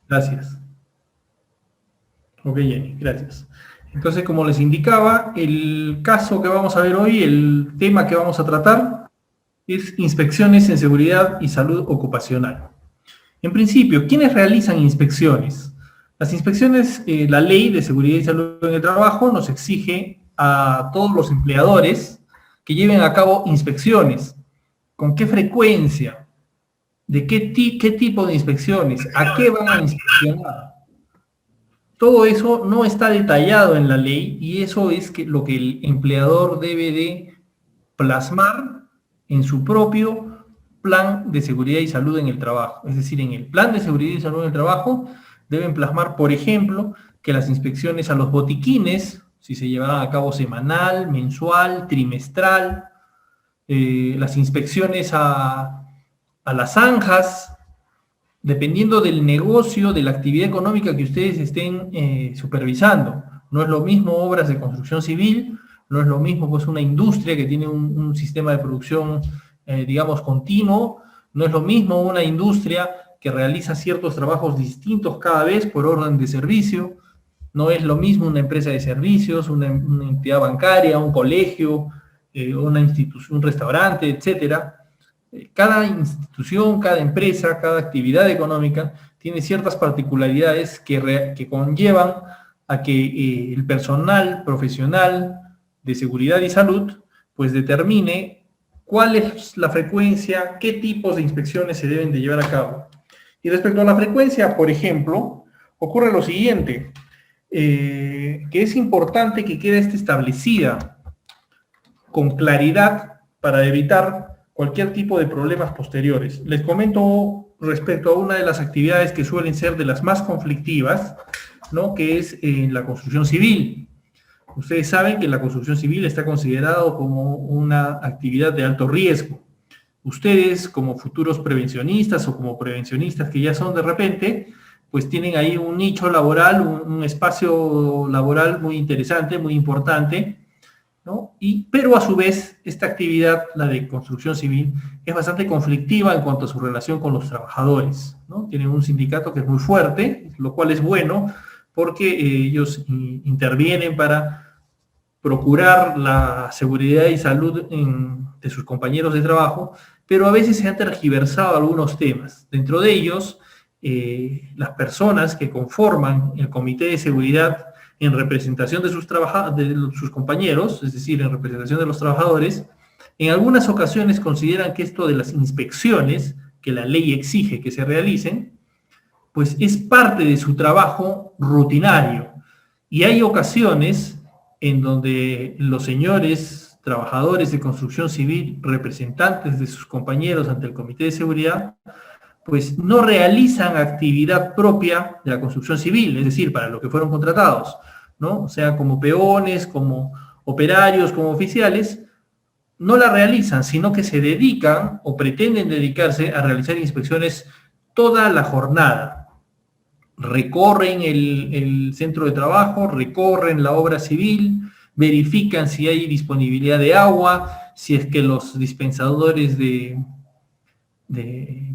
Gracias. Ok, Jenny, gracias. Entonces, como les indicaba, el caso que vamos a ver hoy, el tema que vamos a tratar, es inspecciones en seguridad y salud ocupacional. En principio, ¿quiénes realizan inspecciones? Las inspecciones, la ley de seguridad y salud en el trabajo nos exige a todos los empleadores que lleven a cabo inspecciones. ¿Con qué frecuencia? ¿De qué tipo de inspecciones? ¿A qué van a inspeccionar? Todo eso no está detallado en la ley y eso es lo que el empleador debe de plasmar en su propio plan de seguridad y salud en el trabajo. Es decir, en el plan de seguridad y salud en el trabajo deben plasmar, por ejemplo, que las inspecciones a los botiquines, si se llevarán a cabo semanal, mensual, trimestral, las inspecciones a las zanjas, dependiendo del negocio, de la actividad económica que ustedes estén supervisando. No es lo mismo obras de construcción civil, no es lo mismo pues una industria que tiene un sistema de producción, digamos, continuo, no es lo mismo una industria que realiza ciertos trabajos distintos cada vez por orden de servicio, no es lo mismo una empresa de servicios, una entidad bancaria, un colegio, una institución, un restaurante, etcétera. Cada institución, cada empresa, cada actividad económica tiene ciertas particularidades que conllevan a que el personal profesional de seguridad y salud pues determine cuál es la frecuencia, qué tipos de inspecciones se deben de llevar a cabo. Y respecto a la frecuencia, por ejemplo, ocurre lo siguiente, que es importante que quede establecida con claridad para evitar cualquier tipo de problemas posteriores. Les comento respecto a una de las actividades que suelen ser de las más conflictivas, ¿no? Que es en la construcción civil. Ustedes saben que la construcción civil está considerado como una actividad de alto riesgo. Ustedes, como futuros prevencionistas o como prevencionistas que ya son de repente, pues tienen ahí un nicho laboral, un espacio laboral muy interesante, muy importante, ¿no? Pero a su vez, esta actividad, la de construcción civil, es bastante conflictiva en cuanto a su relación con los trabajadores, ¿no? Tienen un sindicato que es muy fuerte, lo cual es bueno, porque ellos intervienen para procurar la seguridad y salud de sus compañeros de trabajo, pero a veces se han tergiversado algunos temas. Dentro de ellos, las personas que conforman el comité de seguridad en representación de sus compañeros, es decir, en representación de los trabajadores, en algunas ocasiones consideran que esto de las inspecciones que la ley exige que se realicen, pues es parte de su trabajo rutinario. Y hay ocasiones en donde los señores trabajadores de construcción civil, representantes de sus compañeros ante el comité de seguridad, pues no realizan actividad propia de la construcción civil, es decir, para lo que fueron contratados, ¿no? O sea, como peones, como operarios, como oficiales, no la realizan, sino que se dedican o pretenden dedicarse a realizar inspecciones toda la jornada. Recorren el centro de trabajo, recorren la obra civil, verifican si hay disponibilidad de agua, si es que los dispensadores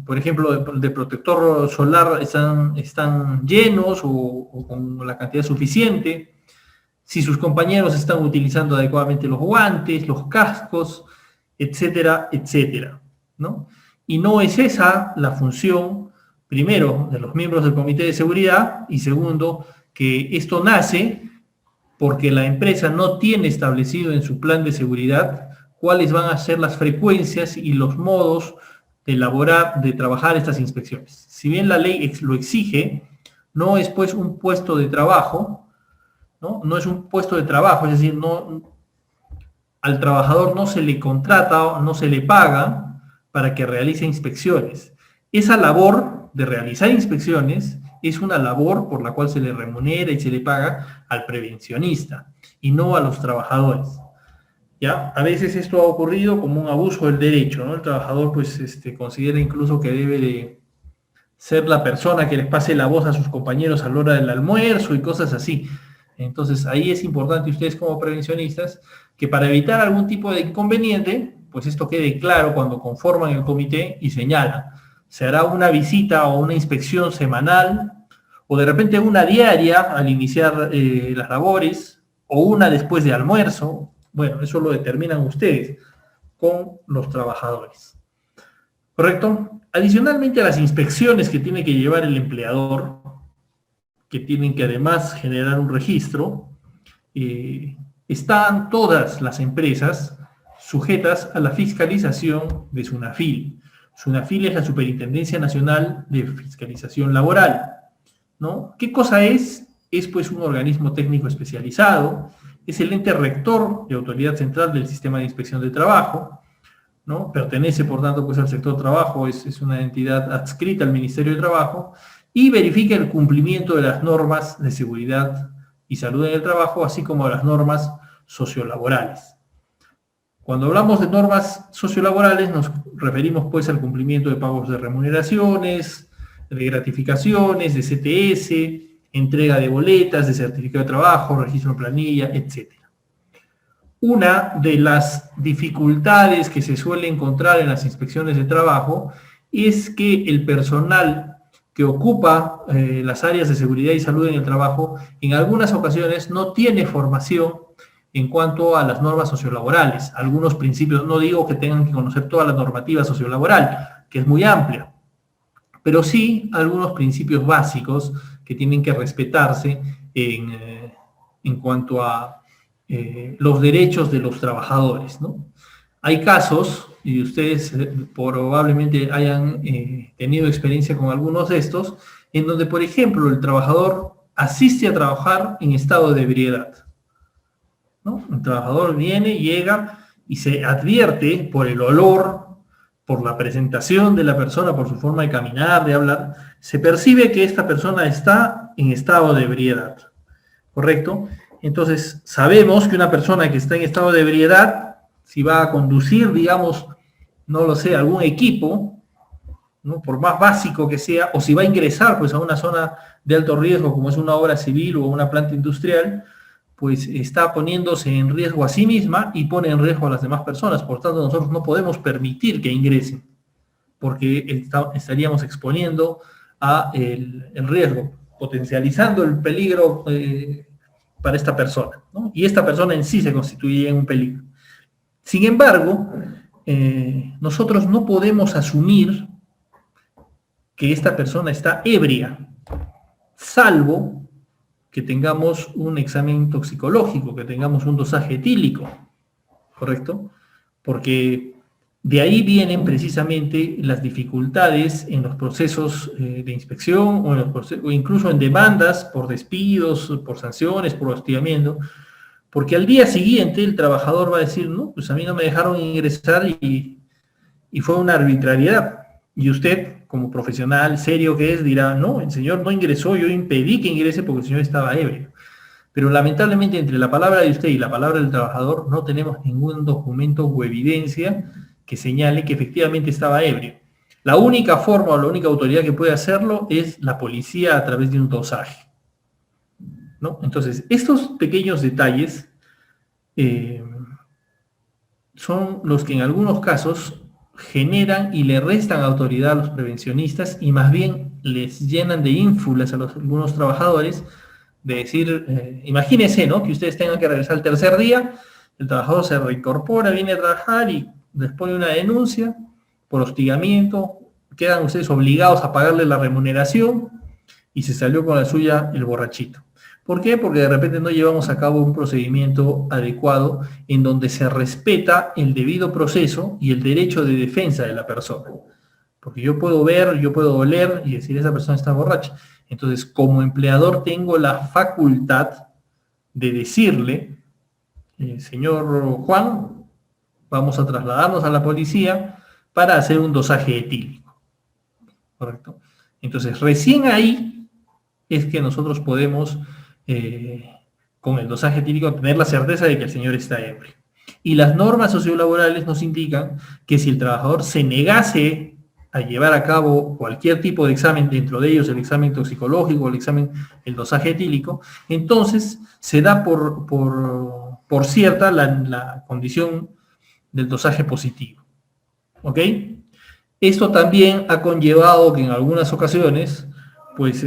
por ejemplo, de protector solar están llenos o con la cantidad suficiente, si sus compañeros están utilizando adecuadamente los guantes, los cascos, etcétera, etcétera, ¿no? Y no es esa la función, primero, de los miembros del comité de seguridad, y segundo, que esto nace porque la empresa no tiene establecido en su plan de seguridad cuáles van a ser las frecuencias y los modos de elaborar, de trabajar estas inspecciones. Si bien la ley lo exige, no es pues un puesto de trabajo, ¿no? No es un puesto de trabajo, es decir, no, al trabajador no se le contrata, no se le paga para que realice inspecciones. Esa labor de realizar inspecciones es una labor por la cual se le remunera y se le paga al prevencionista y no a los trabajadores. ¿Ya? A veces esto ha ocurrido como un abuso del derecho, ¿no? El trabajador pues considera incluso que debe de ser la persona que les pase la voz a sus compañeros a la hora del almuerzo y cosas así. Entonces ahí es importante ustedes como prevencionistas que para evitar algún tipo de inconveniente, pues esto quede claro cuando conforman el comité y señalan. Se hará una visita o una inspección semanal o de repente una diaria al iniciar las labores, o una después de almuerzo. Bueno, eso lo determinan ustedes con los trabajadores. ¿Correcto? Adicionalmente a las inspecciones que tiene que llevar el empleador, que tienen que además generar un registro, están todas las empresas sujetas a la fiscalización de SUNAFIL. SUNAFIL es la Superintendencia Nacional de Fiscalización Laboral, ¿no? ¿Qué cosa es? Es pues un organismo técnico especializado, es el ente rector de autoridad central del sistema de inspección de trabajo, ¿no? Pertenece, por tanto, pues al sector trabajo, es una entidad adscrita al Ministerio de Trabajo y verifica el cumplimiento de las normas de seguridad y salud en el trabajo, así como de las normas sociolaborales. Cuando hablamos de normas sociolaborales nos referimos pues al cumplimiento de pagos de remuneraciones, de gratificaciones, de CTS, entrega de boletas, de certificado de trabajo, registro de planilla, etc. Una de las dificultades que se suele encontrar en las inspecciones de trabajo es que el personal que ocupa las áreas de seguridad y salud en el trabajo, en algunas ocasiones no tiene formación en cuanto a las normas sociolaborales. Algunos principios, no digo que tengan que conocer toda la normativa sociolaboral, que es muy amplia, pero sí algunos principios básicos que tienen que respetarse en cuanto a los derechos de los trabajadores, ¿no? Hay casos, y ustedes probablemente hayan tenido experiencia con algunos de estos, en donde, por ejemplo, el trabajador asiste a trabajar en estado de ebriedad, ¿no? El trabajador viene, llega y se advierte por el olor, por la presentación de la persona, por su forma de caminar, de hablar, se percibe que esta persona está en estado de ebriedad, ¿correcto? Entonces, sabemos que una persona que está en estado de ebriedad, si va a conducir, digamos, no lo sé, algún equipo, ¿no? Por más básico que sea, o si va a ingresar pues a una zona de alto riesgo, como es una obra civil o una planta industrial, pues está poniéndose en riesgo a sí misma y pone en riesgo a las demás personas. Por tanto, nosotros no podemos permitir que ingresen, porque estaríamos exponiendo a el riesgo, potencializando el peligro para esta persona, ¿no? Y esta persona en sí se constituye en un peligro. Sin embargo, nosotros no podemos asumir que esta persona está ebria, salvo que tengamos un examen toxicológico, que tengamos un dosaje etílico, ¿correcto? Porque de ahí vienen precisamente las dificultades en los procesos de inspección o incluso en demandas por despidos, por sanciones, por hostigamiento, porque al día siguiente el trabajador va a decir, no, pues a mí no me dejaron ingresar y fue una arbitrariedad. Y usted, como profesional serio que es, dirá, no, el señor no ingresó, yo impedí que ingrese porque el señor estaba ebrio. Pero lamentablemente entre la palabra de usted y la palabra del trabajador no tenemos ningún documento o evidencia que señale que efectivamente estaba ebrio. La única forma o la única autoridad que puede hacerlo es la policía a través de un dosaje, ¿no? Entonces, estos pequeños detalles son los que en algunos casos generan y le restan autoridad a los prevencionistas y más bien les llenan de ínfulas a algunos trabajadores de decir, imagínense, ¿no? Que ustedes tengan que regresar el tercer día, el trabajador se reincorpora, viene a trabajar y les pone una denuncia por hostigamiento, quedan ustedes obligados a pagarle la remuneración y se salió con la suya el borrachito. ¿Por qué? Porque de repente no llevamos a cabo un procedimiento adecuado en donde se respeta el debido proceso y el derecho de defensa de la persona. Porque yo puedo ver, yo puedo oler y decir, esa persona está borracha. Entonces, como empleador tengo la facultad de decirle, señor Juan, vamos a trasladarnos a la policía para hacer un dosaje etílico. ¿Correcto? Entonces, recién ahí es que nosotros podemos, con el dosaje etílico, tener la certeza de que el señor está ebrio. Y las normas sociolaborales nos indican que si el trabajador se negase a llevar a cabo cualquier tipo de examen, dentro de ellos el examen toxicológico, el dosaje etílico, entonces se da por cierta la condición del dosaje positivo. ¿Ok? Esto también ha conllevado que en algunas ocasiones, pues,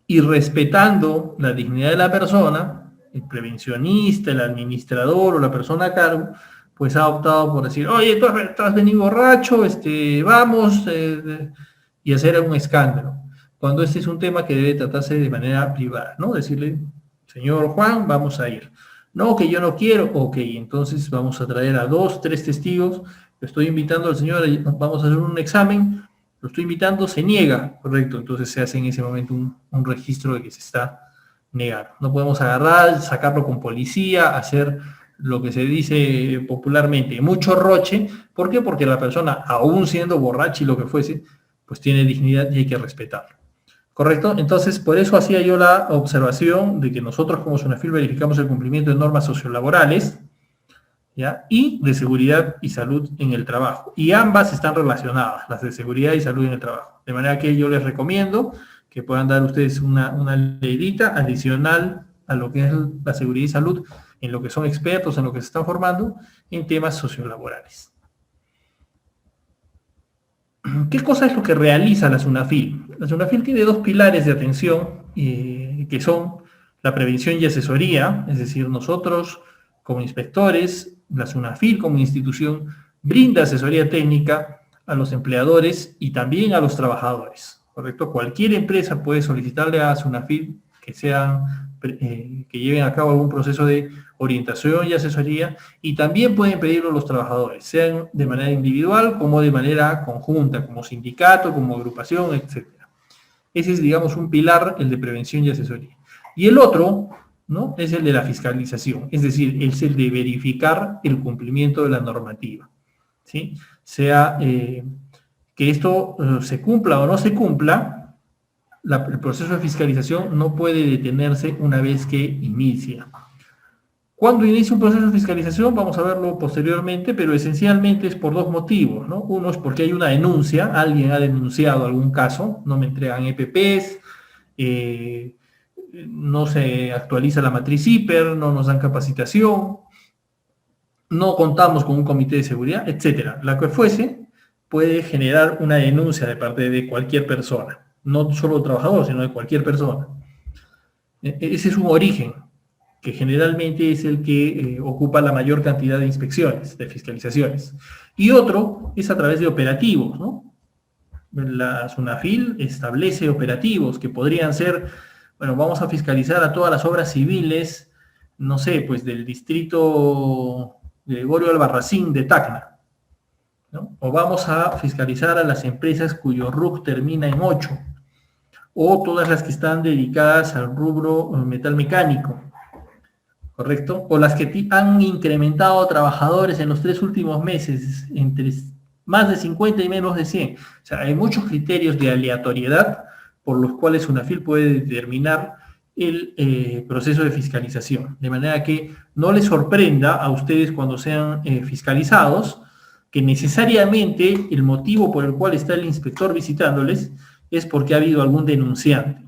y respetando la dignidad de la persona, el prevencionista, el administrador o la persona a cargo, pues ha optado por decir, oye, tú has venido borracho, vamos, y hacer un escándalo. Cuando este es un tema que debe tratarse de manera privada, ¿no? Decirle, señor Juan, vamos a ir. No, que yo no quiero, ok, entonces vamos a traer a 2, 3 testigos, lo estoy invitando al señor, vamos a hacer un examen, lo estoy invitando, se niega, correcto, entonces se hace en ese momento un registro de que se está negando. No podemos agarrar, sacarlo con policía, hacer lo que se dice popularmente, mucho roche. ¿Por qué? Porque la persona, aún siendo borracha y lo que fuese, pues tiene dignidad y hay que respetarlo. ¿Correcto? Entonces, por eso hacía yo la observación de que nosotros como SUNAFIL verificamos el cumplimiento de normas sociolaborales, ¿ya? Y de seguridad y salud en el trabajo. Y ambas están relacionadas, las de seguridad y salud en el trabajo. De manera que yo les recomiendo que puedan dar ustedes una leidita adicional a lo que es la seguridad y salud, en lo que son expertos, en lo que se están formando, en temas sociolaborales. ¿Qué cosa es lo que realiza la SUNAFIL? La SUNAFIL tiene 2 pilares de atención, que son la prevención y asesoría, es decir, nosotros como inspectores, la SUNAFIL como institución, brinda asesoría técnica a los empleadores y también a los trabajadores, ¿correcto? Cualquier empresa puede solicitarle a SUNAFIL que lleven a cabo algún proceso de orientación y asesoría, y también pueden pedirlo los trabajadores, sean de manera individual como de manera conjunta, como sindicato, como agrupación, etc. Ese es, digamos, un pilar, el de prevención y asesoría. Y el otro, ¿no?, es el de la fiscalización, es decir, es el de verificar el cumplimiento de la normativa, ¿sí? Sea que esto se cumpla o no se cumpla, el proceso de fiscalización no puede detenerse una vez que inicia. ¿Cuándo inicia un proceso de fiscalización? Vamos a verlo posteriormente, pero esencialmente es por 2 motivos, ¿no? Uno es porque hay una denuncia, alguien ha denunciado algún caso, no me entregan EPPs, no se actualiza la matriz IPER, no nos dan capacitación, no contamos con un comité de seguridad, etcétera. La que fuese puede generar una denuncia de parte de cualquier persona, no solo trabajador, sino de cualquier persona. Ese es un origen, que generalmente es el que ocupa la mayor cantidad de inspecciones, de fiscalizaciones. Y otro es a través de operativos, ¿no? La SUNAFIL establece operativos que podrían ser, bueno, vamos a fiscalizar a todas las obras civiles, no sé, pues del distrito de Gregorio Albarracín de Tacna, ¿no? O vamos a fiscalizar a las empresas cuyo RUC termina en 8, o todas las que están dedicadas al rubro metal mecánico, ¿correcto? O las que han incrementado trabajadores en los 3 últimos meses, entre más de 50 y menos de 100. O sea, hay muchos criterios de aleatoriedad por los cuales SUNAFIL puede determinar el proceso de fiscalización. De manera que no les sorprenda a ustedes cuando sean fiscalizados que necesariamente el motivo por el cual está el inspector visitándoles es porque ha habido algún denunciante.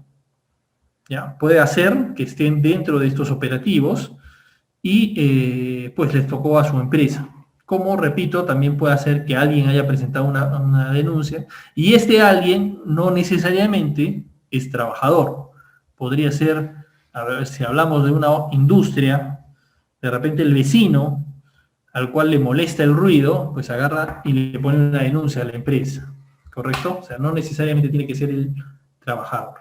¿Ya? Puede hacer que estén dentro de estos operativos y pues les tocó a su empresa. Como, repito, también puede hacer que alguien haya presentado una denuncia y este alguien no necesariamente es trabajador. Podría ser, a ver, si hablamos de una industria, de repente el vecino al cual le molesta el ruido, pues agarra y le pone una denuncia a la empresa, ¿correcto? O sea, no necesariamente tiene que ser el trabajador.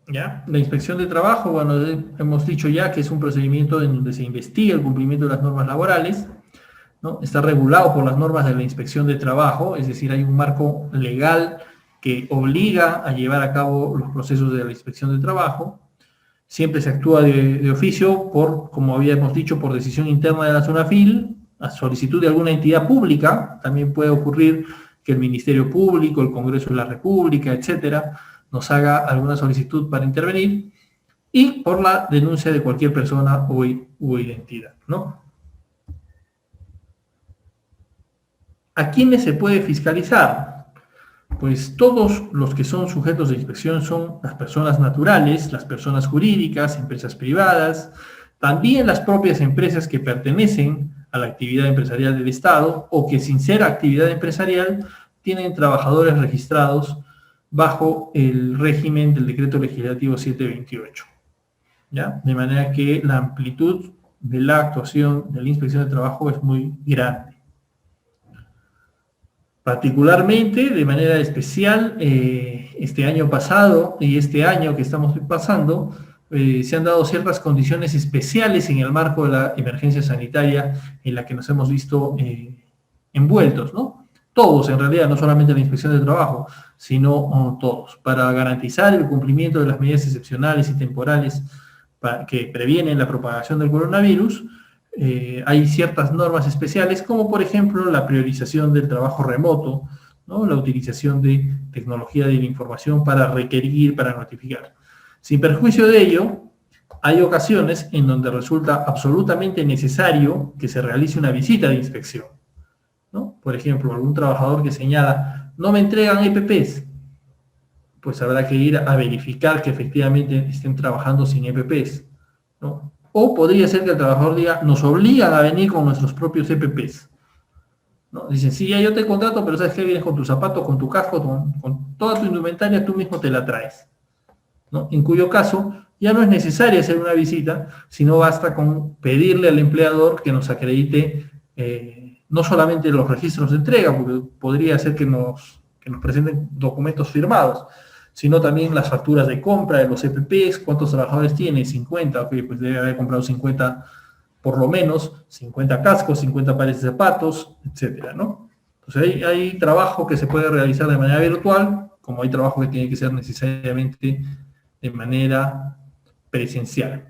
¿Ya? La inspección de trabajo, bueno, hemos dicho ya que es un procedimiento en donde se investiga el cumplimiento de las normas laborales, ¿no? Está regulado por las normas de la inspección de trabajo, es decir, hay un marco legal que obliga a llevar a cabo los procesos de la inspección de trabajo. Siempre se actúa de oficio por, como habíamos dicho, por decisión interna de la SUNAFIL, a solicitud de alguna entidad pública. También puede ocurrir que el Ministerio Público, el Congreso de la República, etcétera, nos haga alguna solicitud para intervenir, y por la denuncia de cualquier persona o identidad, ¿no? ¿A quiénes se puede fiscalizar? Pues todos los que son sujetos de inspección son las personas naturales, las personas jurídicas, empresas privadas, también las propias empresas que pertenecen a la actividad empresarial del Estado o que sin ser actividad empresarial tienen trabajadores registrados bajo el régimen del Decreto Legislativo 728. ¿Ya? De manera que la amplitud de la actuación de la Inspección de Trabajo es muy grande. Particularmente, de manera especial, este año pasado y este año que estamos pasando, se han dado ciertas condiciones especiales en el marco de la emergencia sanitaria en la que nos hemos visto envueltos, ¿no? Todos, en realidad, no solamente la Inspección de Trabajo, sino todos, para garantizar el cumplimiento de las medidas excepcionales y temporales que previenen la propagación del coronavirus. Hay ciertas normas especiales, como por ejemplo la priorización del trabajo remoto, ¿no? La utilización de tecnología de la información para requerir, para notificar. Sin perjuicio de ello, hay ocasiones en donde resulta absolutamente necesario que se realice una visita de inspección, ¿no? Por ejemplo, algún trabajador que señala, no me entregan EPPs, pues habrá que ir a verificar que efectivamente estén trabajando sin EPPs, ¿no? O podría ser que el trabajador diga, nos obligan a venir con nuestros propios EPPs, ¿no? Dicen, sí, ya yo te contrato, pero ¿sabes qué? Vienes con tus zapatos, con tu casco, con toda tu indumentaria, tú mismo te la traes, ¿no? En cuyo caso, ya no es necesario hacer una visita, sino basta con pedirle al empleador que nos acredite no solamente los registros de entrega, porque podría ser que nos presenten documentos firmados, sino también las facturas de compra de los EPPs, cuántos trabajadores tiene, 50, ok, pues debe haber comprado 50 por lo menos, 50 cascos, 50 pares de zapatos, etcétera, ¿no? Entonces hay trabajo que se puede realizar de manera virtual, como hay trabajo que tiene que ser necesariamente de manera presencial.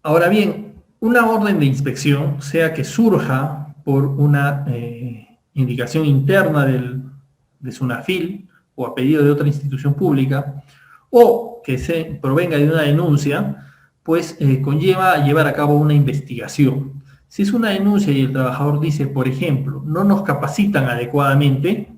Ahora bien, una orden de inspección, sea que surja por una indicación interna de SUNAFIL o a pedido de otra institución pública, o que se provenga de una denuncia, pues conlleva llevar a cabo una investigación. Si es una denuncia y el trabajador dice, por ejemplo, no nos capacitan adecuadamente,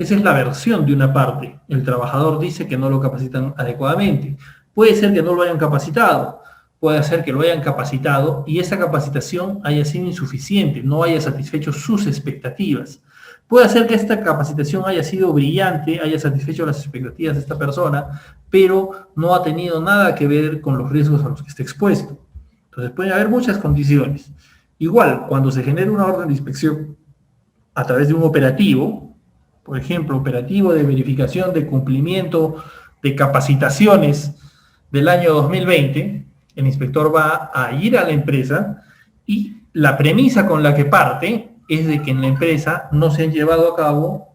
esa es la versión de una parte. El trabajador dice que no lo capacitan adecuadamente. Puede ser que no lo hayan capacitado, puede ser que lo hayan capacitado y esa capacitación haya sido insuficiente, no haya satisfecho sus expectativas. Puede ser que esta capacitación haya sido brillante, haya satisfecho las expectativas de esta persona, pero no ha tenido nada que ver con los riesgos a los que está expuesto. Entonces pueden haber muchas condiciones. Igual, cuando se genera una orden de inspección a través de un operativo, por ejemplo, operativo de verificación de cumplimiento de capacitaciones del año 2020, el inspector va a ir a la empresa y la premisa con la que parte es de que en la empresa no se han llevado a cabo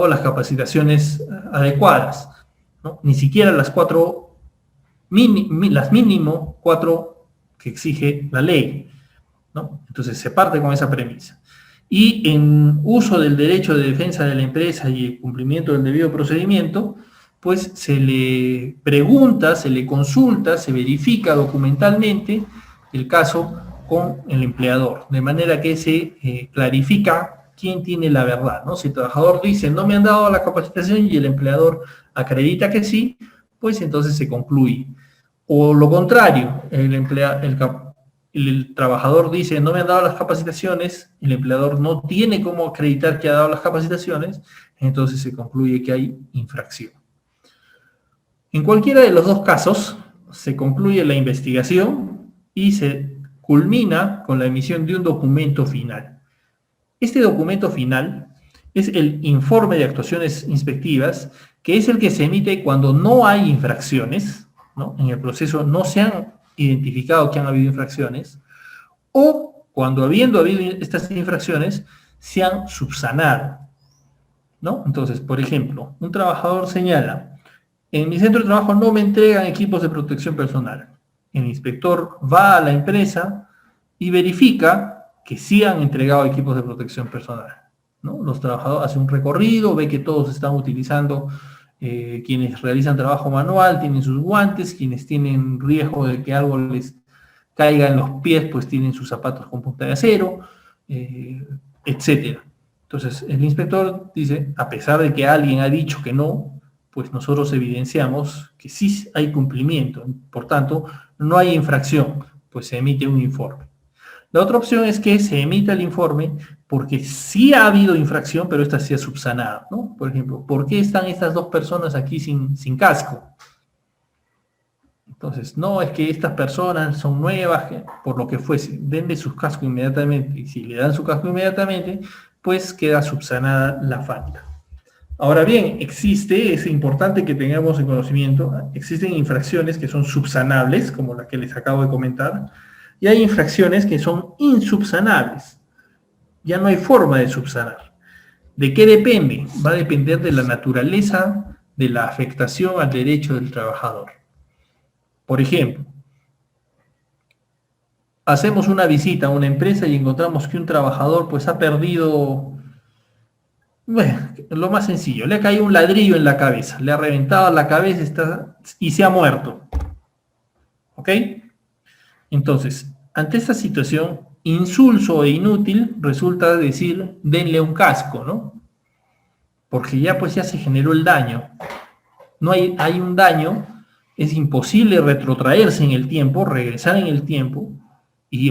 las capacitaciones adecuadas, ¿no? Ni siquiera las mínimo cuatro que exige la ley, ¿no? Entonces se parte con esa premisa. Y en uso del derecho de defensa de la empresa y el cumplimiento del debido procedimiento, pues se le pregunta, se le consulta, se verifica documentalmente el caso con el empleador, de manera que se clarifica quién tiene la verdad, ¿no? Si el trabajador dice, no me han dado la capacitación y el empleador acredita que sí, pues entonces se concluye. O lo contrario, el trabajador dice, no me han dado las capacitaciones, el empleador no tiene cómo acreditar que ha dado las capacitaciones, entonces se concluye que hay infracción. En cualquiera de los dos casos, se concluye la investigación y se culmina con la emisión de un documento final. Este documento final es el informe de actuaciones inspectivas, que es el que se emite cuando no hay infracciones, ¿no? En el proceso no se han identificado que han habido infracciones, o cuando habiendo habido estas infracciones, se han subsanado, ¿no? Entonces, por ejemplo, un trabajador señala, en mi centro de trabajo no me entregan equipos de protección personal. El inspector va a la empresa y verifica que sí han entregado equipos de protección personal, ¿no? Los trabajadores hacen un recorrido, ve que todos están utilizando, quienes realizan trabajo manual tienen sus guantes, quienes tienen riesgo de que algo les caiga en los pies, pues tienen sus zapatos con punta de acero, etcétera. Entonces, el inspector dice, a pesar de que alguien ha dicho que no, pues nosotros evidenciamos que sí hay cumplimiento, por tanto, no hay infracción, pues se emite un informe. La otra opción es que se emita el informe porque sí ha habido infracción, pero esta sí es subsanada, ¿no? Por ejemplo, ¿por qué están estas dos personas aquí sin casco? Entonces, no es que estas personas son nuevas, por lo que fuese, denle sus cascos inmediatamente. Y si le dan su casco inmediatamente, pues queda subsanada la falta. Ahora bien, es importante que tengamos en conocimiento, existen infracciones que son subsanables, como la que les acabo de comentar, y hay infracciones que son insubsanables. Ya no hay forma de subsanar. ¿De qué depende? Va a depender de la naturaleza de la afectación al derecho del trabajador. Por ejemplo, hacemos una visita a una empresa y encontramos que un trabajador pues ha perdido, bueno, lo más sencillo, le ha caído un ladrillo en la cabeza, le ha reventado la cabeza y se ha muerto. ¿Ok? Entonces, ante esta situación, insulso e inútil resulta decir, denle un casco, ¿no? Porque ya pues ya se generó el daño. No hay un daño, es imposible retrotraerse en el tiempo, regresar en el tiempo y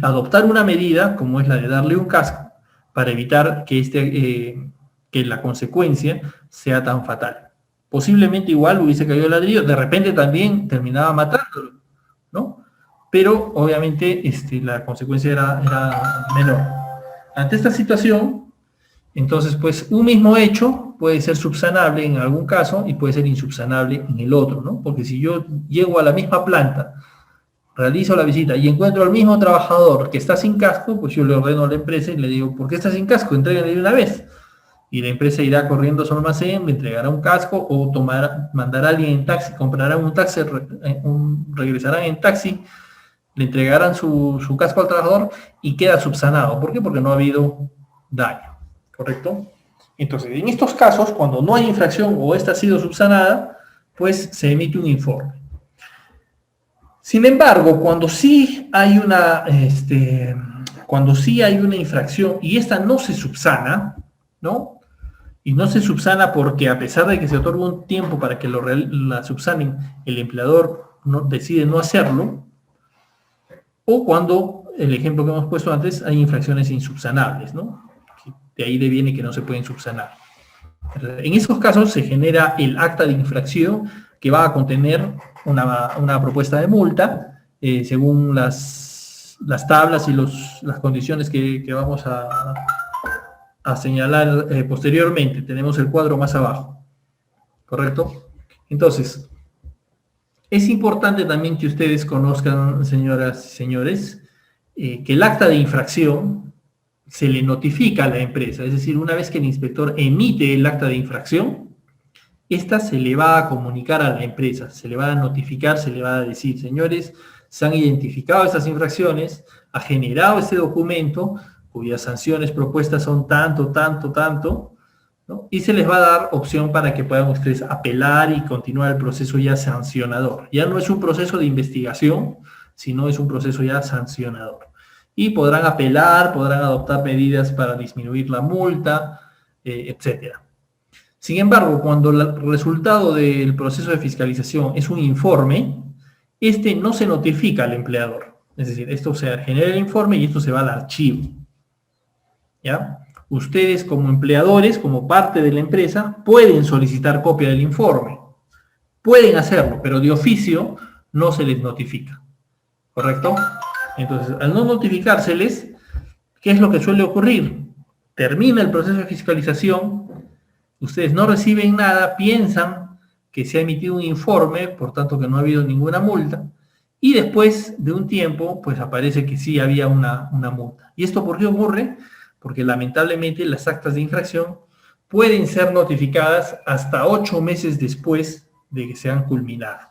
adoptar una medida como es la de darle un casco para evitar que la consecuencia sea tan fatal. Posiblemente igual hubiese caído el ladrillo, de repente también terminaba matándolo, ¿no? Pero obviamente la consecuencia era menor. Ante esta situación, entonces, pues un mismo hecho puede ser subsanable en algún caso y puede ser insubsanable en el otro, ¿no? Porque si yo llego a la misma planta, realizo la visita y encuentro al mismo trabajador que está sin casco, pues yo le ordeno a la empresa y le digo, ¿por qué está sin casco? Entréguenle de una vez. Y la empresa irá corriendo a su almacén, le entregará un casco o mandará a alguien en taxi, comprarán un taxi, regresarán en taxi, le entregarán su casco al trabajador y queda subsanado. ¿Por qué? Porque no ha habido daño, ¿correcto? Entonces, en estos casos, cuando no hay infracción o esta ha sido subsanada, pues se emite un informe. Sin embargo, cuando sí hay una infracción y esta no se subsana, ¿no? Y no se subsana porque a pesar de que se otorga un tiempo para que la subsanen, el empleador decide no hacerlo, o cuando, el ejemplo que hemos puesto antes, hay infracciones insubsanables, ¿no? De ahí deviene que no se pueden subsanar. En esos casos se genera el acta de infracción que va a contener una propuesta de multa según las tablas y las condiciones que vamos a señalar posteriormente. Tenemos el cuadro más abajo, ¿correcto? Entonces, es importante también que ustedes conozcan, señoras y señores, que el acta de infracción se le notifica a la empresa, es decir, una vez que el inspector emite el acta de infracción, esta se le va a comunicar a la empresa, se le va a notificar, se le va a decir, señores, se han identificado estas infracciones, ha generado este documento, cuyas sanciones propuestas son tanto, tanto, tanto, ¿no? Y se les va a dar opción para que puedan ustedes apelar y continuar el proceso ya sancionador. Ya no es un proceso de investigación, sino es un proceso ya sancionador. Y podrán apelar, podrán adoptar medidas para disminuir la multa, etcétera. Sin embargo, cuando el resultado del proceso de fiscalización es un informe, este no se notifica al empleador. Es decir, esto se genera el informe y esto se va al archivo. ¿Ya? Ustedes como empleadores, como parte de la empresa, pueden solicitar copia del informe. Pueden hacerlo, pero de oficio no se les notifica. ¿Correcto? Entonces, al no notificárseles, ¿qué es lo que suele ocurrir? Termina el proceso de fiscalización, ustedes no reciben nada, piensan que se ha emitido un informe, por tanto que no ha habido ninguna multa, y después de un tiempo, pues aparece que sí había una multa. ¿Y esto por qué ocurre? Porque lamentablemente las actas de infracción pueden ser notificadas hasta 8 meses después de que se han culminado.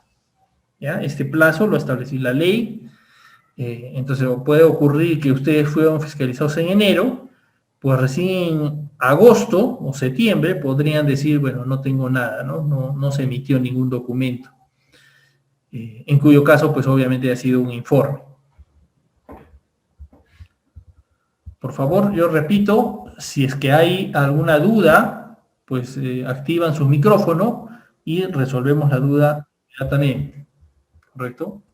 ¿Ya? Este plazo lo estableció la ley, entonces puede ocurrir que ustedes fueron fiscalizados en enero, pues recién en agosto o septiembre podrían decir, bueno, no tengo nada, no se emitió ningún documento, en cuyo caso, pues obviamente ha sido un informe. Por favor, yo repito, si es que hay alguna duda, pues activan su micrófono y resolvemos la duda inmediatamente, ¿correcto?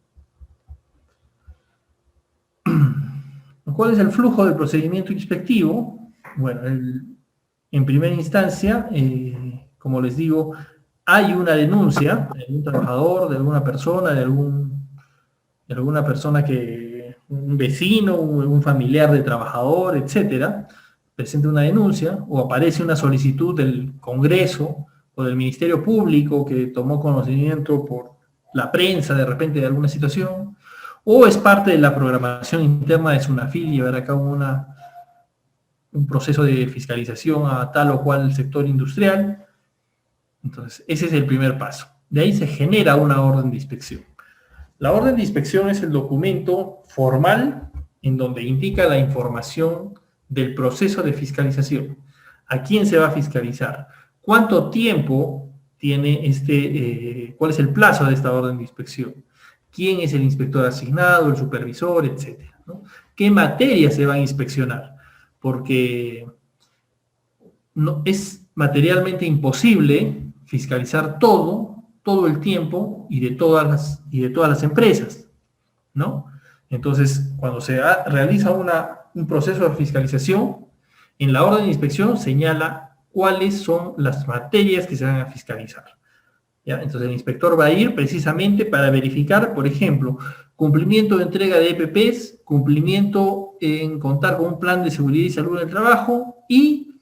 ¿Cuál es el flujo del procedimiento inspectivo? Bueno, en primera instancia, como les digo, hay una denuncia de algún trabajador, de alguna persona, de alguna persona un vecino, un familiar de trabajador, etcétera, presenta una denuncia o aparece una solicitud del Congreso o del Ministerio Público que tomó conocimiento por la prensa de repente de alguna situación, o es parte de la programación interna de SUNAFIL llevar a cabo un proceso de fiscalización a tal o cual sector industrial. Entonces, ese es el primer paso. De ahí se genera una orden de inspección. La orden de inspección es el documento formal en donde indica la información del proceso de fiscalización. ¿A quién se va a fiscalizar? ¿Cuánto tiempo tiene cuál es el plazo de esta orden de inspección? ¿Quién es el inspector asignado, el supervisor, etcétera, ¿no? ¿Qué materias se van a inspeccionar? Porque no, es materialmente imposible fiscalizar todo el tiempo y de todas las empresas, ¿no? Entonces, cuando se realiza un proceso de fiscalización, en la orden de inspección señala cuáles son las materias que se van a fiscalizar, ¿ya? Entonces, el inspector va a ir precisamente para verificar, por ejemplo, cumplimiento de entrega de EPPs, cumplimiento en contar con un plan de seguridad y salud en el trabajo y,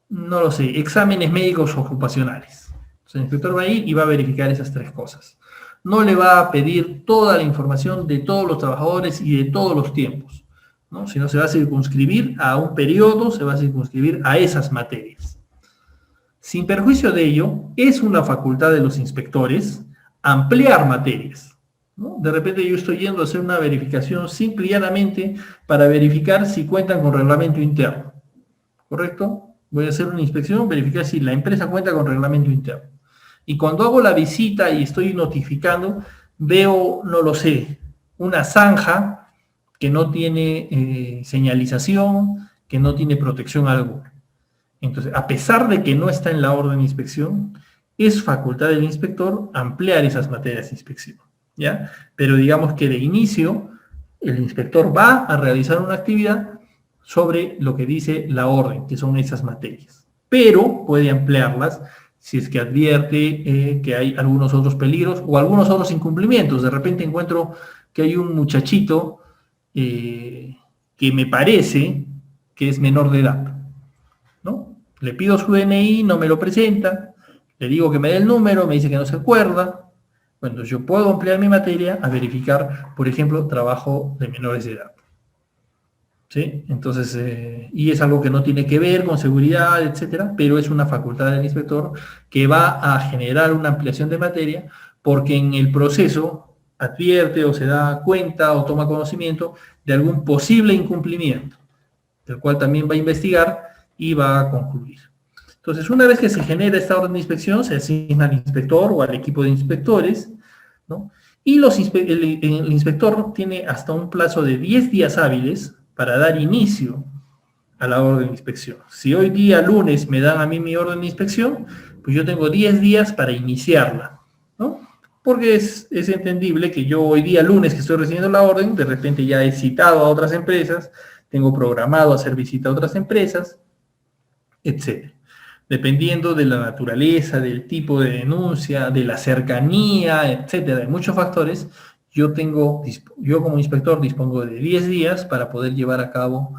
no lo sé, exámenes médicos ocupacionales. Entonces, el inspector va a ir y va a verificar esas tres cosas. No le va a pedir toda la información de todos los trabajadores y de todos los tiempos, ¿no? Sino se va a circunscribir a un periodo, se va a circunscribir a esas materias. Sin perjuicio de ello, es una facultad de los inspectores ampliar materias, ¿no? De repente yo estoy yendo a hacer una verificación simple y llanamente para verificar si cuentan con reglamento interno, ¿correcto? Voy a hacer una inspección, verificar si la empresa cuenta con reglamento interno. Y cuando hago la visita y estoy notificando, veo, no lo sé, una zanja que no tiene señalización, que no tiene protección alguna. Entonces, a pesar de que no está en la orden de inspección, es facultad del inspector ampliar esas materias de inspección, ¿ya? Pero digamos que de inicio, el inspector va a realizar una actividad sobre lo que dice la orden, que son esas materias. Pero puede ampliarlas si es que advierte que hay algunos otros peligros o algunos otros incumplimientos. De repente encuentro que hay un muchachito que me parece que es menor de edad, ¿no? Le pido su DNI, no me lo presenta, le digo que me dé el número, me dice que no se acuerda. Bueno, yo puedo ampliar mi materia a verificar, por ejemplo, trabajo de menores de edad, ¿sí? Entonces, y es algo que no tiene que ver con seguridad, etcétera, pero es una facultad del inspector que va a generar una ampliación de materia porque en el proceso advierte o se da cuenta o toma conocimiento de algún posible incumplimiento, del cual también va a investigar y va a concluir. Entonces, una vez que se genera esta orden de inspección, se asigna al inspector o al equipo de inspectores, ¿no? Y el inspector tiene hasta un plazo de 10 días hábiles para dar inicio a la orden de inspección. Si hoy día lunes me dan a mí mi orden de inspección, pues yo tengo 10 días para iniciarla, ¿no? Porque es entendible que yo hoy día lunes que estoy recibiendo la orden, de repente ya he citado a otras empresas, tengo programado hacer visita a otras empresas, etc. Dependiendo de la naturaleza, del tipo de denuncia, de la cercanía, etcétera, de muchos factores, yo como inspector dispongo de 10 días para poder llevar a cabo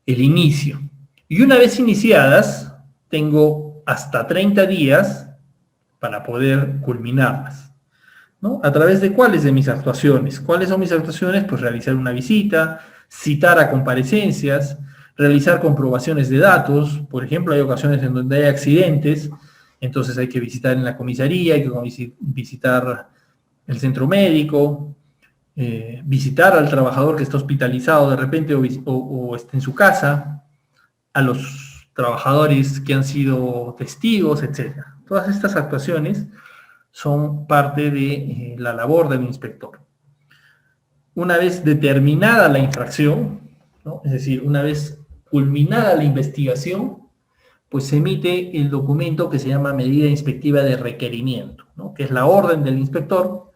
el inicio. Y una vez iniciadas, tengo hasta 30 días para poder culminarlas, ¿no? ¿A través de cuáles de mis actuaciones? ¿Cuáles son mis actuaciones? Pues realizar una visita, citar a comparecencias, realizar comprobaciones de datos. Por ejemplo, hay ocasiones en donde hay accidentes, entonces hay que visitar en la comisaría, hay que visitar el centro médico, visitar al trabajador que está hospitalizado de repente o está en su casa, a los trabajadores que han sido testigos, etc. Todas estas actuaciones son parte de la labor del inspector. Una vez determinada la infracción, ¿no? Es decir, una vez culminada la investigación, pues se emite el documento que se llama medida inspectiva de requerimiento, ¿no? Que es la orden del inspector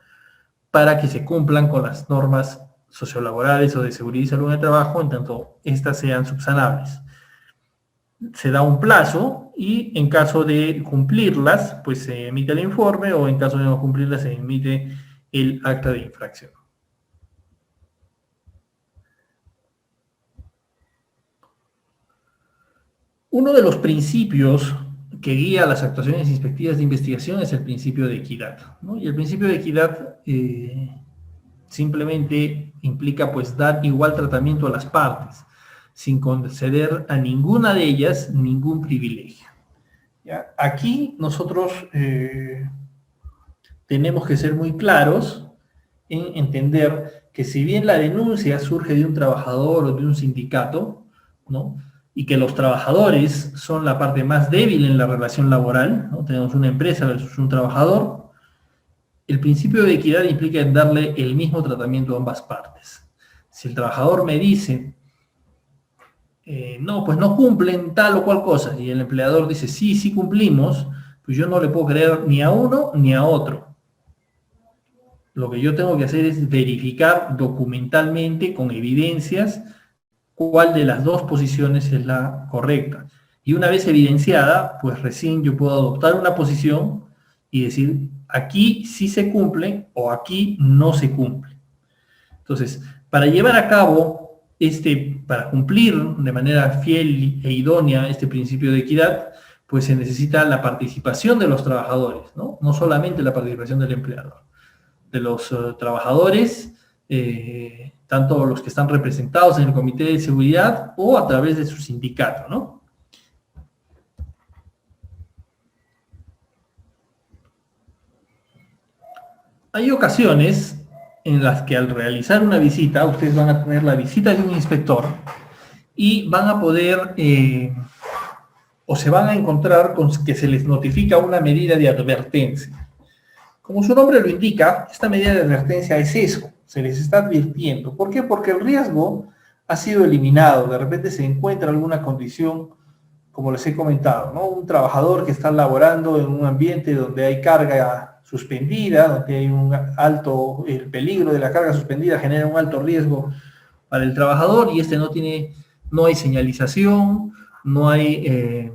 para que se cumplan con las normas sociolaborales o de seguridad y salud en el trabajo, en tanto éstas sean subsanables. Se da un plazo y en caso de cumplirlas, pues se emite el informe, o en caso de no cumplirlas, se emite el acta de infracción. Uno de los principios que guía las actuaciones inspectivas de investigación es el principio de equidad, ¿no? Y el principio de equidad simplemente implica pues dar igual tratamiento a las partes, sin conceder a ninguna de ellas ningún privilegio. ¿Ya? Aquí nosotros tenemos que ser muy claros en entender que si bien la denuncia surge de un trabajador o de un sindicato, ¿no? Y que los trabajadores son la parte más débil en la relación laboral, ¿no? Tenemos una empresa versus un trabajador, el principio de equidad implica en darle el mismo tratamiento a ambas partes. Si el trabajador me dice, no, pues no cumplen tal o cual cosa, y el empleador dice, sí, sí cumplimos, pues yo no le puedo creer ni a uno ni a otro. Lo que yo tengo que hacer es verificar documentalmente, con evidencias, cuál de las dos posiciones es la correcta. Y una vez evidenciada, pues recién yo puedo adoptar una posición y decir, aquí sí se cumple o aquí no se cumple. Entonces, para llevar a cabo para cumplir de manera fiel e idónea este principio de equidad, pues se necesita la participación de los trabajadores, ¿no? No solamente la participación del empleador, de los trabajadores, tanto los que están representados en el Comité de Seguridad o a través de su sindicato, ¿no? Hay ocasiones en las que al realizar una visita, ustedes van a tener la visita de un inspector y van a poder, o se van a encontrar con que se les notifica una medida de advertencia. Como su nombre lo indica, esta medida de advertencia es eso, se les está advirtiendo. ¿Por qué? Porque el riesgo ha sido eliminado, de repente se encuentra alguna condición, como les he comentado, ¿no? Un trabajador que está laborando en un ambiente donde hay carga suspendida, donde hay el peligro de la carga suspendida genera un alto riesgo para el trabajador y no hay señalización, no hay